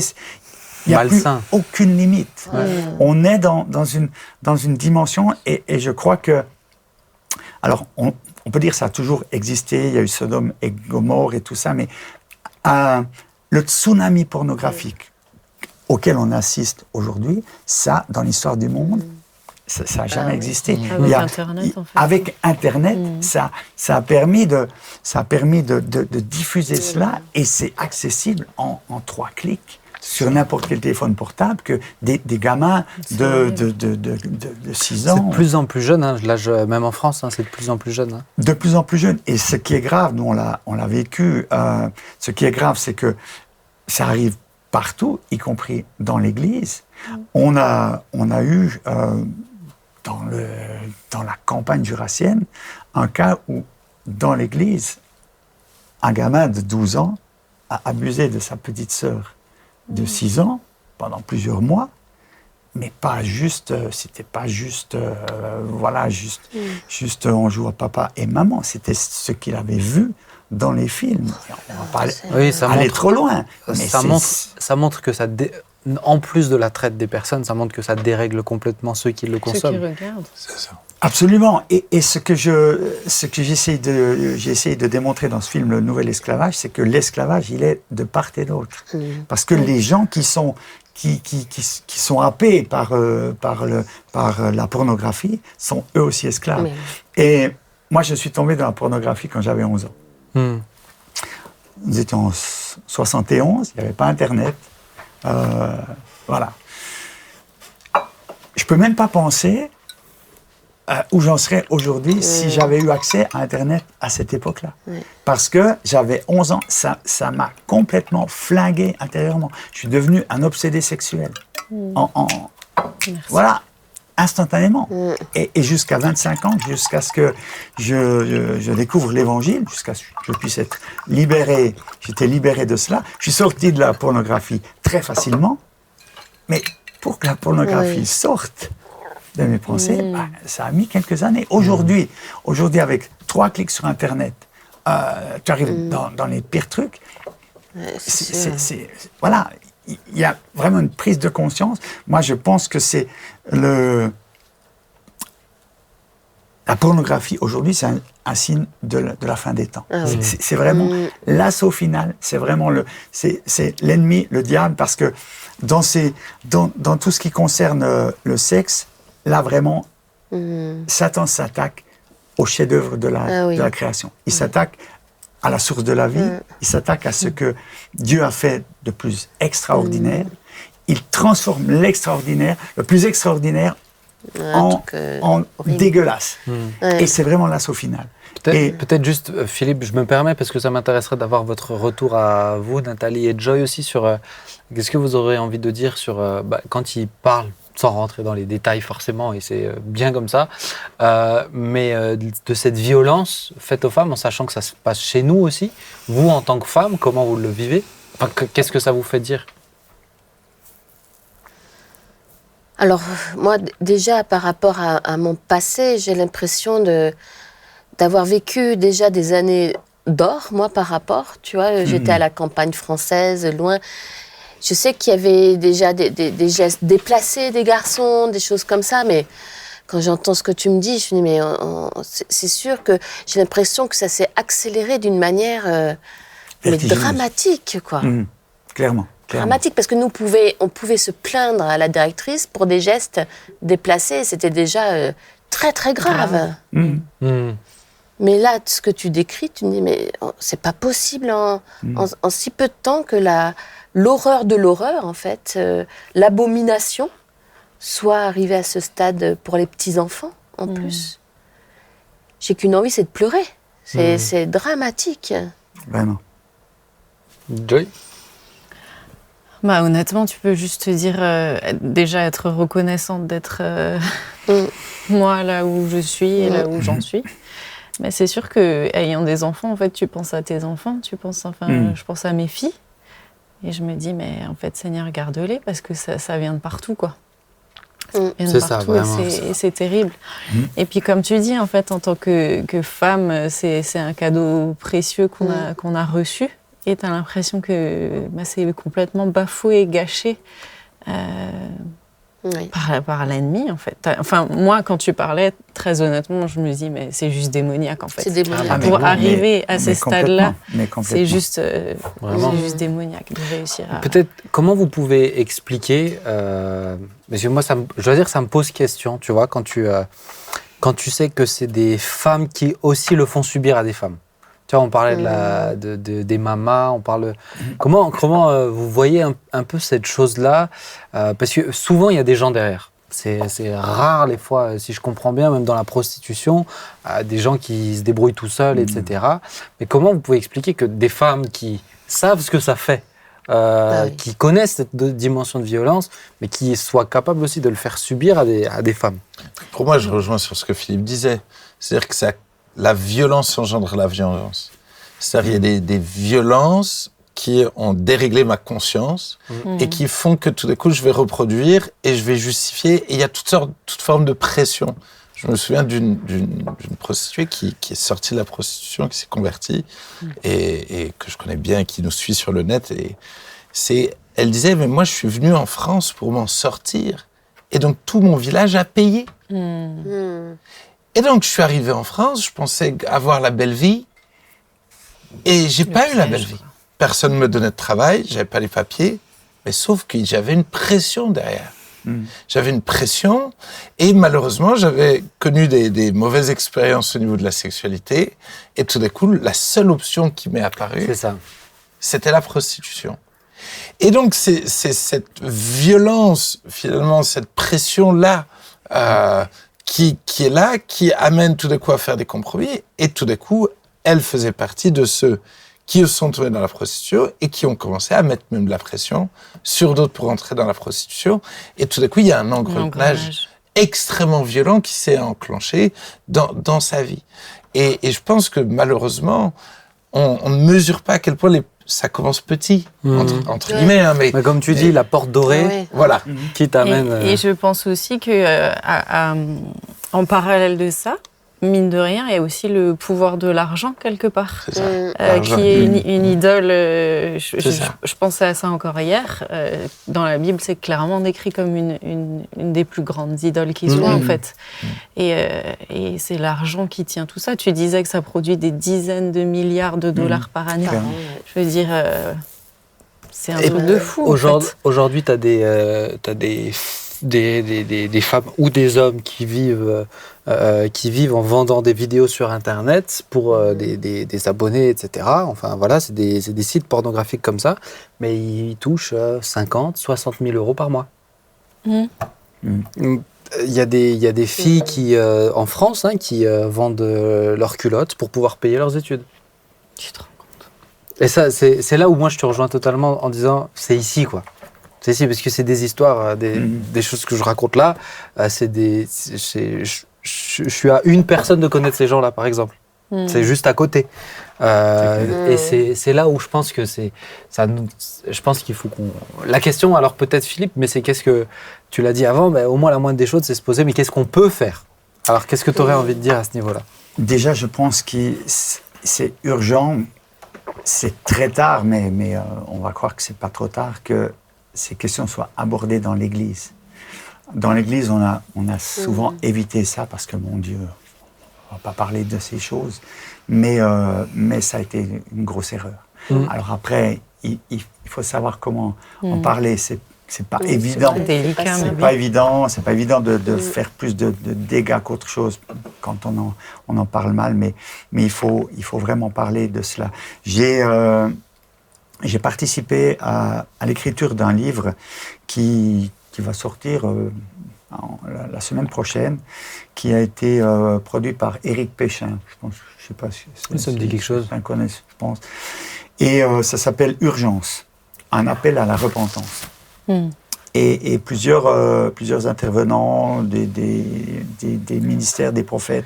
Il n'y a plus aucune limite. Ouais. On est dans une dimension et je crois que... Alors, on peut dire que ça a toujours existé, il y a eu Sodome et Gomorrhe et tout ça, mais le tsunami pornographique auquel on assiste aujourd'hui, ça, dans l'histoire du monde, ça n'a jamais existé. Internet, en fait. Avec Internet, ça a permis de diffuser cela et c'est accessible en 3 clics sur n'importe quel téléphone portable que des gamins de 6 ans. C'est de plus en plus jeune, hein. Même en France, c'est de plus en plus jeune. Hein. De plus en plus jeune. Et ce qui est grave, nous on l'a vécu, ce qui est grave, c'est que ça arrive partout, y compris dans l'Église. On a eu, dans la campagne jurassienne, un cas où, dans l'Église, un gamin de 12 ans a abusé de sa petite sœur de 6 ans pendant plusieurs mois, mais pas juste, c'était pas juste, juste on joue à papa et maman, c'était ce qu'il avait vu dans les films. On va pas aller trop loin. Mais ça montre que ça, en plus de la traite des personnes, ça montre que ça dérègle complètement ceux qui le consomment. Ceux qui regardent. C'est ça. Absolument. Et ce que j'ai essayé de démontrer dans ce film, Le Nouvel Esclavage, c'est que l'esclavage, il est de part et d'autre. Parce que les gens qui sont happés par la pornographie sont eux aussi esclaves. Et moi, je suis tombé dans la pornographie quand j'avais 11 ans. Nous étions en 71, il n'y avait pas Internet. Voilà. Je ne peux même pas penser où j'en serais aujourd'hui si j'avais eu accès à Internet à cette époque-là. Parce que j'avais 11 ans, ça m'a complètement flingué intérieurement. Je suis devenu un obsédé sexuel. Voilà, instantanément. Et jusqu'à 25 ans, jusqu'à ce que je découvre l'Évangile, jusqu'à ce que je puisse être libéré, j'étais libéré de cela. Je suis sorti de la pornographie très facilement, mais pour que la pornographie sorte de mes pensées, ça a mis quelques années. Aujourd'hui, avec 3 clics sur Internet, tu arrives dans les pires trucs. Voilà, il y a vraiment une prise de conscience. Moi, je pense que c'est la pornographie aujourd'hui, c'est un signe de la fin des temps. C'est vraiment l'assaut final. C'est vraiment c'est l'ennemi, le diable, parce que dans tout ce qui concerne le sexe, là, vraiment, Satan s'attaque au chef-d'œuvre de la création. Il s'attaque à la source de la vie. Il s'attaque à ce que Dieu a fait de plus extraordinaire. Il transforme l'extraordinaire, le plus extraordinaire, en dégueulasse. Et c'est vraiment l'assaut final. Peut-être juste, Philippe, je me permets, parce que ça m'intéresserait d'avoir votre retour à vous, Nathalie et Joy aussi, sur qu'est-ce que vous aurez envie de dire sur quand il parle, sans rentrer dans les détails forcément, et c'est bien comme ça, mais de cette violence faite aux femmes, en sachant que ça se passe chez nous aussi. Vous, en tant que femme, comment vous le vivez? Enfin, qu'est-ce que ça vous fait dire? Alors, moi, déjà, par rapport à mon passé, j'ai l'impression d'avoir vécu déjà des années d'or, moi, par rapport, tu vois, j'étais à la campagne française, loin. Je sais qu'il y avait déjà des gestes déplacés des garçons, des choses comme ça, mais quand j'entends ce que tu me dis, je me dis, mais c'est sûr que j'ai l'impression que ça s'est accéléré d'une manière mais dramatique, quoi. Clairement. Dramatique, parce que on pouvait se plaindre à la directrice pour des gestes déplacés, c'était déjà très, très grave. Mais là, ce que tu décris, tu me dis, mais c'est pas possible en si peu de temps que l'horreur de l'horreur, en fait, l'abomination, soit arrivée à ce stade pour les petits-enfants, en plus. J'ai qu'une envie, c'est de pleurer. C'est dramatique. Vraiment. Joy? Honnêtement, tu peux juste te dire, déjà être reconnaissante d'être moi là où je suis et là où j'en suis. Mais c'est sûr qu'ayant des enfants, en fait, tu penses à tes enfants, je pense à mes filles. Et je me dis, mais en fait, Seigneur, garde-les, parce que ça vient de partout, quoi. C'est ça, vraiment. Et c'est terrible. Et puis, comme tu dis, en fait, en tant que femme, c'est un cadeau précieux qu'on a reçu. Et tu as l'impression que c'est complètement bafoué, gâché par l'ennemi, en fait. Enfin, moi, quand tu parlais, très honnêtement, je me dis, mais c'est juste démoniaque, en fait. C'est démoniaque. Pour arriver à ces stades-là, c'est juste démoniaque de réussir à... Peut-être, comment vous pouvez expliquer, parce que moi, je dois dire, ça me pose question, tu vois, quand tu sais que c'est des femmes qui aussi le font subir à des femmes. Tu vois, on parlait des mamas, on parle... Comment vous voyez un peu cette chose-là, parce que souvent, il y a des gens derrière. C'est rare, les fois, si je comprends bien, même dans la prostitution, des gens qui se débrouillent tout seuls, etc. Mais comment vous pouvez expliquer que des femmes qui savent ce que ça fait, qui connaissent cette dimension de violence, mais qui soient capables aussi de le faire subir à des femmes? Pour moi, je rejoins sur ce que Philippe disait. C'est-à-dire que la violence engendre la violence. C'est-à-dire qu'il y a des violences qui ont déréglé ma conscience et qui font que tout d'un coup, je vais reproduire et je vais justifier. Et il y a toute forme de pression. Je me souviens d'une prostituée qui est sortie de la prostitution, qui s'est convertie et que je connais bien, qui nous suit sur le net. Elle disait, mais moi, je suis venue en France pour m'en sortir. Et donc, tout mon village a payé. Et donc, je suis arrivé en France, je pensais avoir la belle vie, et j'ai pas eu la belle vie. Personne ne me donnait de travail, j'avais pas les papiers, mais sauf que j'avais une pression derrière. J'avais une pression, et malheureusement, j'avais connu des mauvaises expériences au niveau de la sexualité, et tout d'un coup, la seule option qui m'est apparue, c'était la prostitution. Et donc, c'est cette violence, finalement, cette pression-là, qui est là, qui amène tout d'un coup à faire des compromis, et tout d'un coup, elle faisait partie de ceux qui sont tombés dans la prostitution et qui ont commencé à mettre même de la pression sur d'autres pour entrer dans la prostitution. Et tout d'un coup, il y a un engrenage extrêmement violent qui s'est enclenché dans sa vie. Et je pense que malheureusement, on ne mesure pas à quel point ça commence petit, entre guillemets. Hein, mais comme tu dis, la porte dorée, voilà, qui t'amène... Et je pense aussi que en parallèle de ça, mine de rien, il y a aussi le pouvoir de l'argent quelque part, c'est ça. qui est une idole. Je pensais à ça encore hier. Dans la Bible, c'est clairement décrit comme une des plus grandes idoles qui soit en fait. Et c'est l'argent qui tient tout ça. Tu disais que ça produit des dizaines de milliards de dollars par année. Je veux dire, c'est un truc de fou. Aujourd'hui, tu as des femmes ou des hommes qui vivent en vendant des vidéos sur Internet pour des abonnés, etc. Enfin, voilà, c'est des sites pornographiques comme ça, mais ils touchent 50, 60 000 euros par mois. Il y a des filles qui, en France qui vendent leurs culottes pour pouvoir payer leurs études. Tu te rends compte ? Et ça, c'est là où moi je te rejoins totalement en disant c'est ici quoi. C'est ici parce que c'est des histoires, des choses que je raconte là. Je suis à une personne de connaître ces gens-là par exemple. C'est juste à côté. Et c'est là où je pense que je pense qu'il faut qu'on. La question, alors peut-être Philippe, mais c'est qu'est-ce que tu l'as dit avant, mais au moins la moindre des choses, c'est se poser, mais qu'est-ce qu'on peut faire ? Alors qu'est-ce que tu aurais envie de dire à ce niveau-là ? Déjà, je pense que c'est urgent. C'est très tard, mais on va croire que c'est pas trop tard que ces questions soient abordées dans l'Église. Dans l'Église, on a souvent évité ça parce que, mon Dieu, on va pas parler de ces choses, mais ça a été une grosse erreur. Alors après, il faut savoir comment en parler. C'est pas évident. C'est délicat, c'est pas évident. C'est pas évident de faire plus de dégâts qu'autre chose quand on en parle mal. Mais il faut vraiment parler de cela. J'ai participé à l'écriture d'un livre qui va sortir la semaine prochaine, qui a été produit par Éric Péchin. Je sais pas si ça me dit quelque chose. Un connaît, je pense. Et ça s'appelle Urgence, un appel à la repentance. Et plusieurs intervenants des ministères, des prophètes,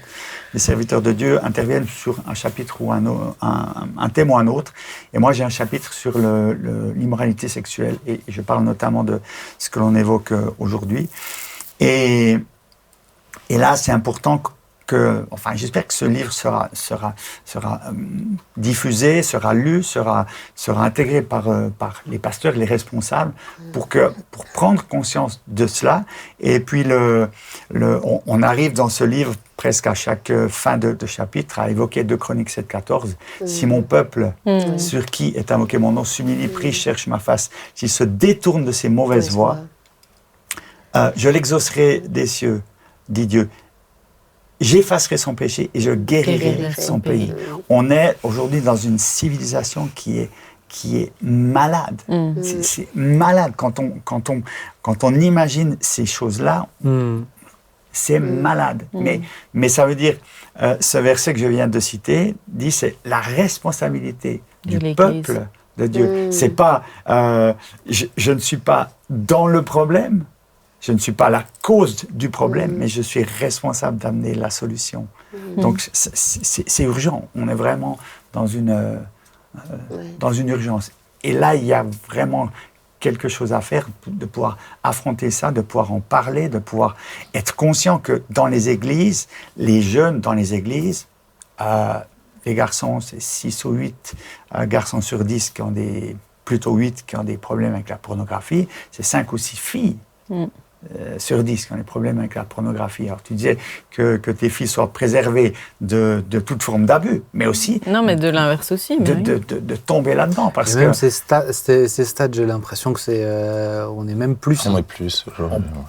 des serviteurs de Dieu interviennent sur un chapitre ou un thème ou un autre. Et moi, j'ai un chapitre sur l'immoralité sexuelle. Et je parle notamment de ce que l'on évoque aujourd'hui. Et là, c'est important enfin, j'espère que ce livre sera diffusé, sera lu, sera intégré par les pasteurs, les responsables, pour prendre conscience de cela. Et puis, on arrive dans ce livre presque à chaque fin de chapitre à évoquer 2 Chroniques 7,14. Si mon peuple, sur qui est invoqué mon nom, s'humilie, prie, cherche ma face, s'il se détourne de ses mauvaises voies, je l'exaucerai des cieux, dit Dieu. J'effacerai son péché et je guérirai son pays. On est aujourd'hui dans une civilisation qui est malade. C'est malade. Quand on imagine ces choses-là, c'est malade. Mais ça veut dire, ce verset que je viens de citer dit, c'est la responsabilité du peuple de Dieu. C'est pas, je ne suis pas dans le problème. Je ne suis pas la cause du problème, mais je suis responsable d'amener la solution. Donc, c'est urgent. On est vraiment dans une urgence. Et là, il y a vraiment quelque chose à faire, de pouvoir affronter ça, de pouvoir en parler, de pouvoir être conscient que dans les églises, les jeunes dans les églises, les garçons, c'est 6 ou 8 garçons sur 10 qui ont plutôt 8 qui ont des problèmes avec la pornographie, c'est 5 ou 6 filles. Sur 10 qui ont des problèmes avec la pornographie. Alors tu disais que tes filles soient préservées de toute forme d'abus, mais aussi... Non, mais de l'inverse aussi. De tomber là-dedans. Parce que même ces stades, j'ai l'impression que c'est... on est même plus. On est plus.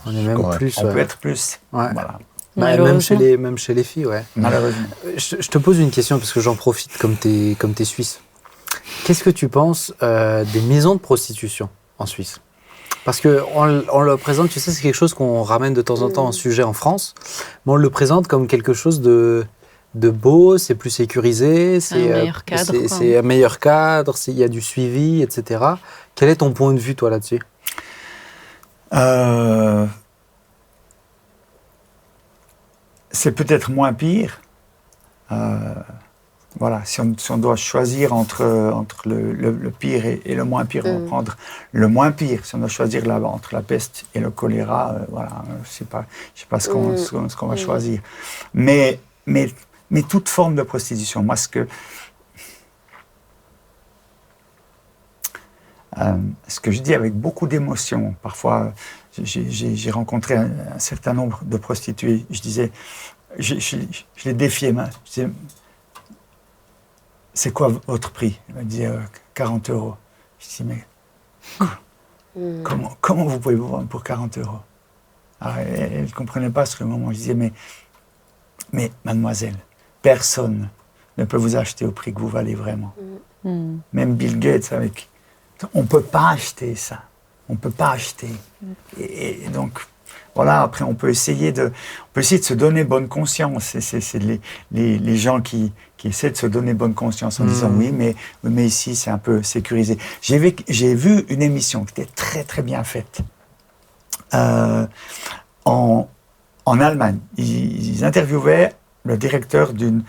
On est même plus. On peut être plus. Ouais. Voilà. Même chez les filles, ouais. Malheureusement. Je te pose une question, parce que j'en profite comme t'es suisse. Qu'est-ce que tu penses des maisons de prostitution en Suisse ? Parce qu'on le présente, tu sais, c'est quelque chose qu'on ramène de temps en temps en sujet en France, mais on le présente comme quelque chose de beau, c'est plus sécurisé, c'est un meilleur cadre, il y a du suivi, etc. Quel est ton point de vue, toi, là-dessus ? C'est peut-être moins pire. Voilà, si on doit choisir entre le pire et le moins pire, on va prendre le moins pire. Si on doit choisir entre la peste et le choléra, voilà, je sais pas ce qu'on va choisir. Mais toute forme de prostitution, moi, ce que je dis avec beaucoup d'émotion, parfois, j'ai rencontré un certain nombre de prostituées, je disais, je les défiais, je disais, c'est quoi votre prix ? Elle m'a dit 40 €. Je dis, mais comment vous pouvez vous vendre pour 40 €? Alors, elle ne comprenait pas sur le moment. Je disais, mais mademoiselle, personne ne peut vous acheter au prix que vous valez vraiment. Même Bill Gates, on ne peut pas acheter ça. On ne peut pas acheter. Et donc, voilà, après, on peut essayer de se donner bonne conscience. C'est les gens qui essaient de se donner bonne conscience en disant oui, mais ici, c'est un peu sécurisé. J'ai vu une émission qui était très, très bien faite en Allemagne. Ils interviewaient le directeur d'une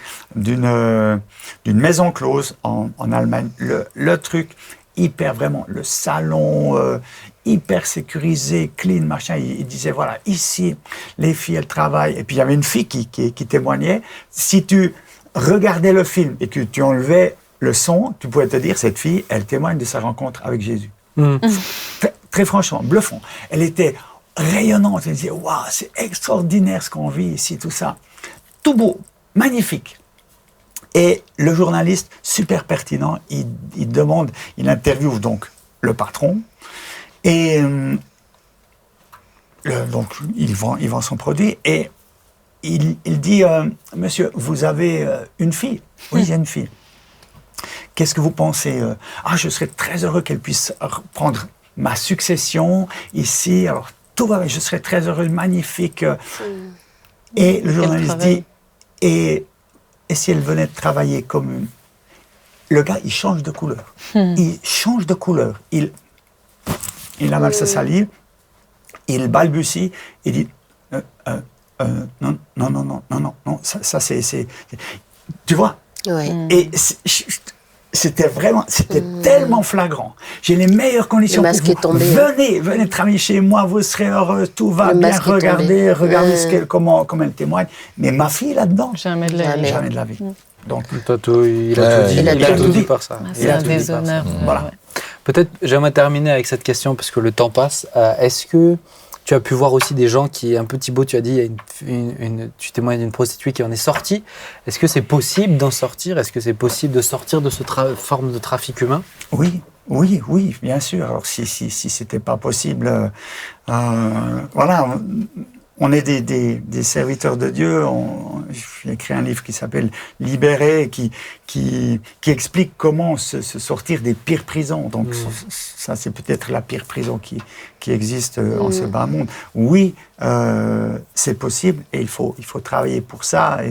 maison close en Allemagne. Le truc hyper, vraiment, le salon hyper sécurisé, clean, machin. Il disait, voilà, ici, les filles, elles travaillent. Et puis, il y avait une fille qui témoignait. Si tu regardais le film et que tu enlevais le son, tu pouvais te dire, cette fille, elle témoigne de sa rencontre avec Jésus. Très, très franchement, bluffant. Elle était rayonnante. Elle disait, waouh, c'est extraordinaire ce qu'on vit ici, tout ça. Tout beau, magnifique. Et le journaliste, super pertinent, il interviewe donc le patron, et donc il vend son produit, et il dit, monsieur, vous avez une fille ? Oui, j'ai une fille. Qu'est-ce que vous pensez ? Je serais très heureux qu'elle puisse prendre ma succession ici, alors tout va bien, je serais très heureux, magnifique. Et le journaliste dit, et si elle venait de travailler comme une... Le gars, il change de couleur. Il change de couleur. Il avale sa salive, il balbutie, il dit non, ça c'est... Tu vois ? Et c'était tellement flagrant. J'ai les meilleures conditions pour vous. Venez travailler chez moi, vous serez heureux, tout va bien. Regardez comment elle témoigne. Mais ma fille là-dedans, jamais de la vie. Donc, il a tout dit par ça. C'est un déshonneur. Voilà. Peut-être, j'aimerais terminer avec cette question, parce que le temps passe. Est-ce que tu as pu voir aussi des gens qui, un peu Thibaut, tu as dit, tu témoignes d'une prostituée qui en est sortie. Est-ce que c'est possible d'en sortir ? Est-ce que c'est possible de sortir de cette forme de trafic humain ? Oui, bien sûr. Alors si c'était pas possible, voilà. On est des serviteurs de Dieu. J'ai écrit un livre qui s'appelle Libérés, qui explique comment se sortir des pires prisons. Donc ça, c'est peut-être la pire prison qui existe en ce bas monde. Oui, c'est possible et il faut travailler pour ça.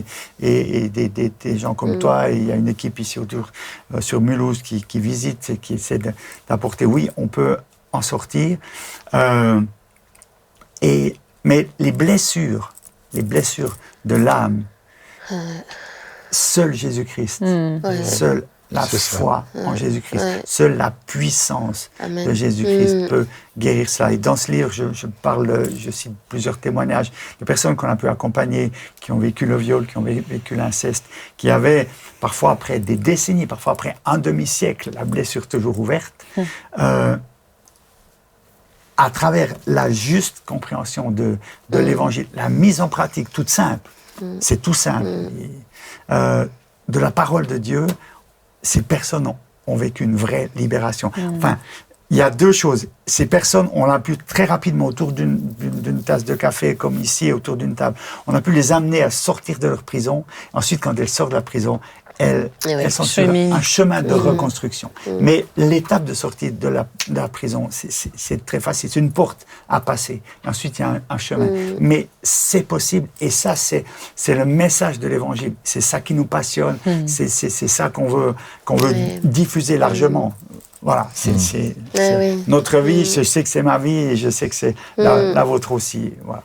Et des gens comme toi, et il y a une équipe ici autour sur Mulhouse qui visite et qui essaie d'apporter. Oui, on peut en sortir. Mais les blessures de l'âme, seul Jésus-Christ, seule la foi en Jésus-Christ, seule la puissance de Jésus-Christ peut guérir ça. Et dans ce livre, je cite plusieurs témoignages de personnes qu'on a pu accompagner, qui ont vécu le viol, qui ont vécu l'inceste, qui avaient, parfois après des décennies, parfois après un demi-siècle, la blessure toujours ouverte, à travers la juste compréhension de l'Évangile, la mise en pratique toute simple, c'est tout simple, de la parole de Dieu, ces personnes ont vécu une vraie libération. Enfin, il y a deux choses. Ces personnes, on a pu très rapidement, autour d'une tasse de café, comme ici, autour d'une table, on a pu les amener à sortir de leur prison. Ensuite, quand elles sortent de la prison, elles sont sur un chemin de reconstruction. Mais l'étape de sortie de la prison, c'est très facile. C'est une porte à passer. Ensuite, il y a un chemin. Mais c'est possible. Et ça, c'est le message de l'Évangile. C'est ça qui nous passionne. C'est ça qu'on veut diffuser largement. Voilà, c'est notre vie. Je sais que c'est ma vie et je sais que c'est la vôtre aussi. Voilà.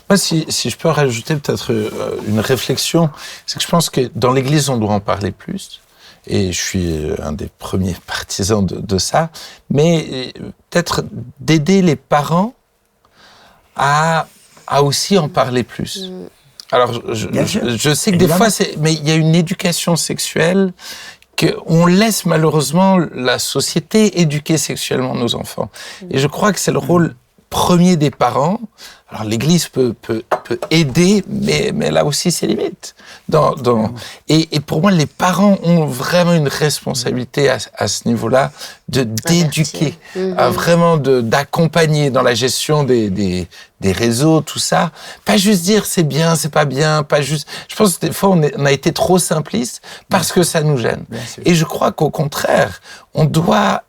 Moi, si je peux rajouter peut-être une réflexion, c'est que je pense que dans l'Église, on doit en parler plus. Et je suis un des premiers partisans de ça. Mais peut-être d'aider les parents à aussi en parler plus. Alors, je sais que des fois, mais il y a une éducation sexuelle qu'on laisse malheureusement la société éduquer sexuellement nos enfants. Et je crois que c'est le rôle premier des parents. Alors l'Église peut aider, mais elle a aussi ses limites. Et pour moi, les parents ont vraiment une responsabilité à ce niveau-là d'éduquer, vraiment d'accompagner dans la gestion des réseaux, tout ça. Pas juste dire c'est bien, c'est pas bien, pas juste. Je pense que des fois on a été trop simpliste parce que ça nous gêne. Et je crois qu'au contraire, on doit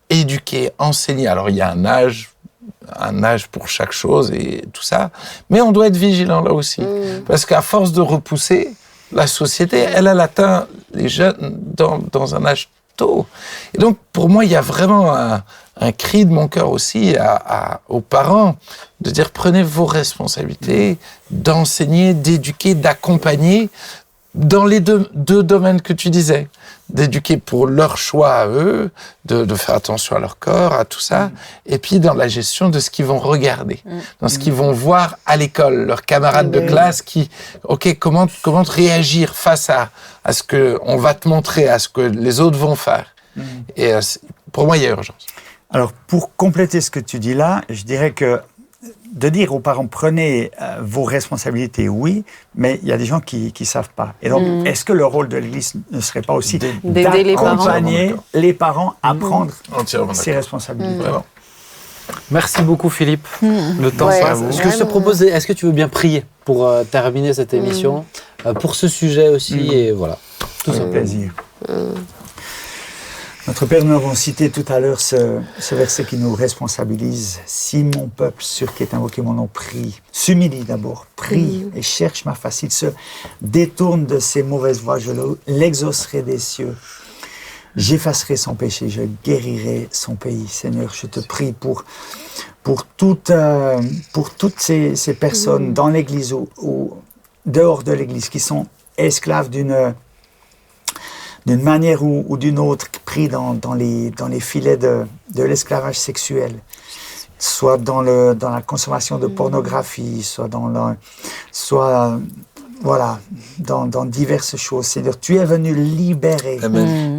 éduquer, enseigner. Alors il y a un âge pour chaque chose et tout ça, mais on doit être vigilant là aussi, parce qu'à force de repousser, la société, elle atteint les jeunes dans un âge tôt. Et donc, pour moi, il y a vraiment un cri de mon cœur aussi aux parents, de dire prenez vos responsabilités, d'enseigner, d'éduquer, d'accompagner, dans les deux domaines que tu disais, d'éduquer pour leur choix à eux, de faire attention à leur corps, à tout ça, et puis dans la gestion de ce qu'ils vont regarder, dans ce qu'ils vont voir à l'école, leurs camarades de classe comment réagir face à ce que on va te montrer, à ce que les autres vont faire. Et pour moi, il y a urgence. Alors, pour compléter ce que tu dis là, je dirais que de dire aux parents, prenez vos responsabilités, oui, mais il y a des gens qui ne savent pas. Et donc, est-ce que le rôle de l'Église ne serait pas aussi d'accompagner les parents à prendre ces responsabilités? Merci beaucoup, Philippe. Le temps passe. Ce que je te propose, est-ce que tu veux bien prier pour terminer cette émission, pour ce sujet aussi, et voilà. Tout ça. Plaisir. Notre Père, nous avons cité tout à l'heure ce verset qui nous responsabilise. Si mon peuple, sur qui est invoqué mon nom, prie, s'humilie d'abord, prie et cherche ma face, il se détourne de ses mauvaises voies, je l'exaucerai des cieux. J'effacerai son péché, je guérirai son pays. Seigneur, je te prie pour toutes ces personnes dans l'Église ou dehors de l'Église qui sont esclaves d'une manière ou d'une autre, pris dans les filets de l'esclavage sexuel, soit dans la consommation de pornographie, soit dans diverses choses. Seigneur, tu es venu libérer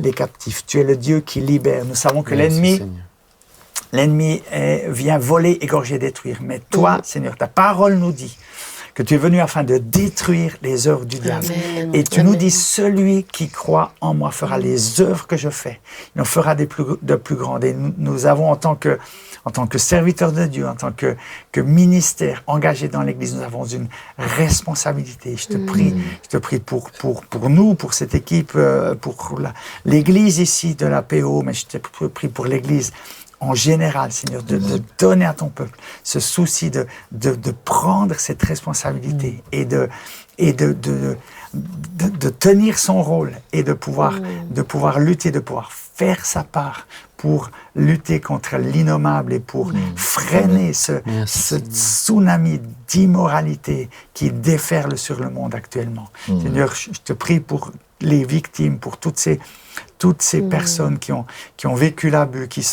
les captifs. Tu es le Dieu qui libère. Nous savons que l'ennemi vient voler, égorger, détruire. Mais toi, Seigneur, ta parole nous dit que tu es venu afin de détruire les œuvres du diable. Et tu nous dis, celui qui croit en moi fera les œuvres que je fais. Il en fera de plus grandes. Et nous avons, en tant que serviteurs de Dieu, en tant que ministère engagé dans l'Église, nous avons une responsabilité. Je te prie pour nous, pour cette équipe, pour l'Église ici de la PO, mais je te prie pour l'Église en général, Seigneur, de donner à ton peuple ce souci de prendre cette responsabilité et de tenir son rôle et de pouvoir lutter, de pouvoir faire sa part pour lutter contre l'innommable et pour freiner ce tsunami d'immoralité qui déferle sur le monde actuellement. Seigneur, je te prie pour les victimes, pour toutes ces personnes qui ont vécu l'abus, qui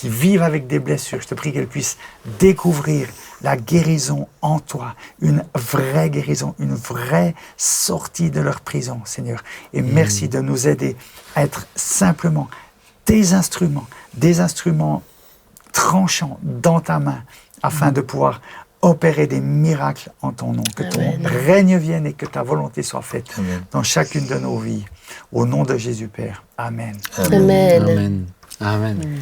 vivent avec des blessures. Je te prie qu'elles puissent découvrir la guérison en toi, une vraie guérison, une vraie sortie de leur prison, Seigneur. Et merci de nous aider à être simplement des instruments tranchants dans ta main, afin de pouvoir opérer des miracles en ton nom. Que ton règne vienne et que ta volonté soit faite dans chacune de nos vies. Au nom de Jésus, Père. Amen. Amen. Amen. Amen.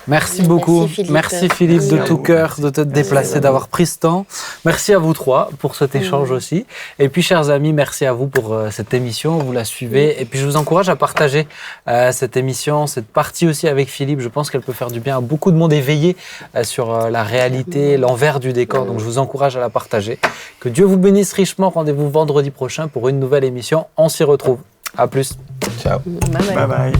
Merci beaucoup. Merci Philippe de tout cœur de te déplacer, d'avoir pris ce temps. Merci à vous trois pour cet échange aussi. Et puis, chers amis, merci à vous pour cette émission. Vous la suivez. Et puis, je vous encourage à partager cette émission, cette partie aussi avec Philippe. Je pense qu'elle peut faire du bien à beaucoup de monde éveillé sur la réalité, l'envers du décor. Donc, je vous encourage à la partager. Que Dieu vous bénisse richement. Rendez-vous vendredi prochain pour une nouvelle émission. On s'y retrouve. À plus. Ciao. Bye bye.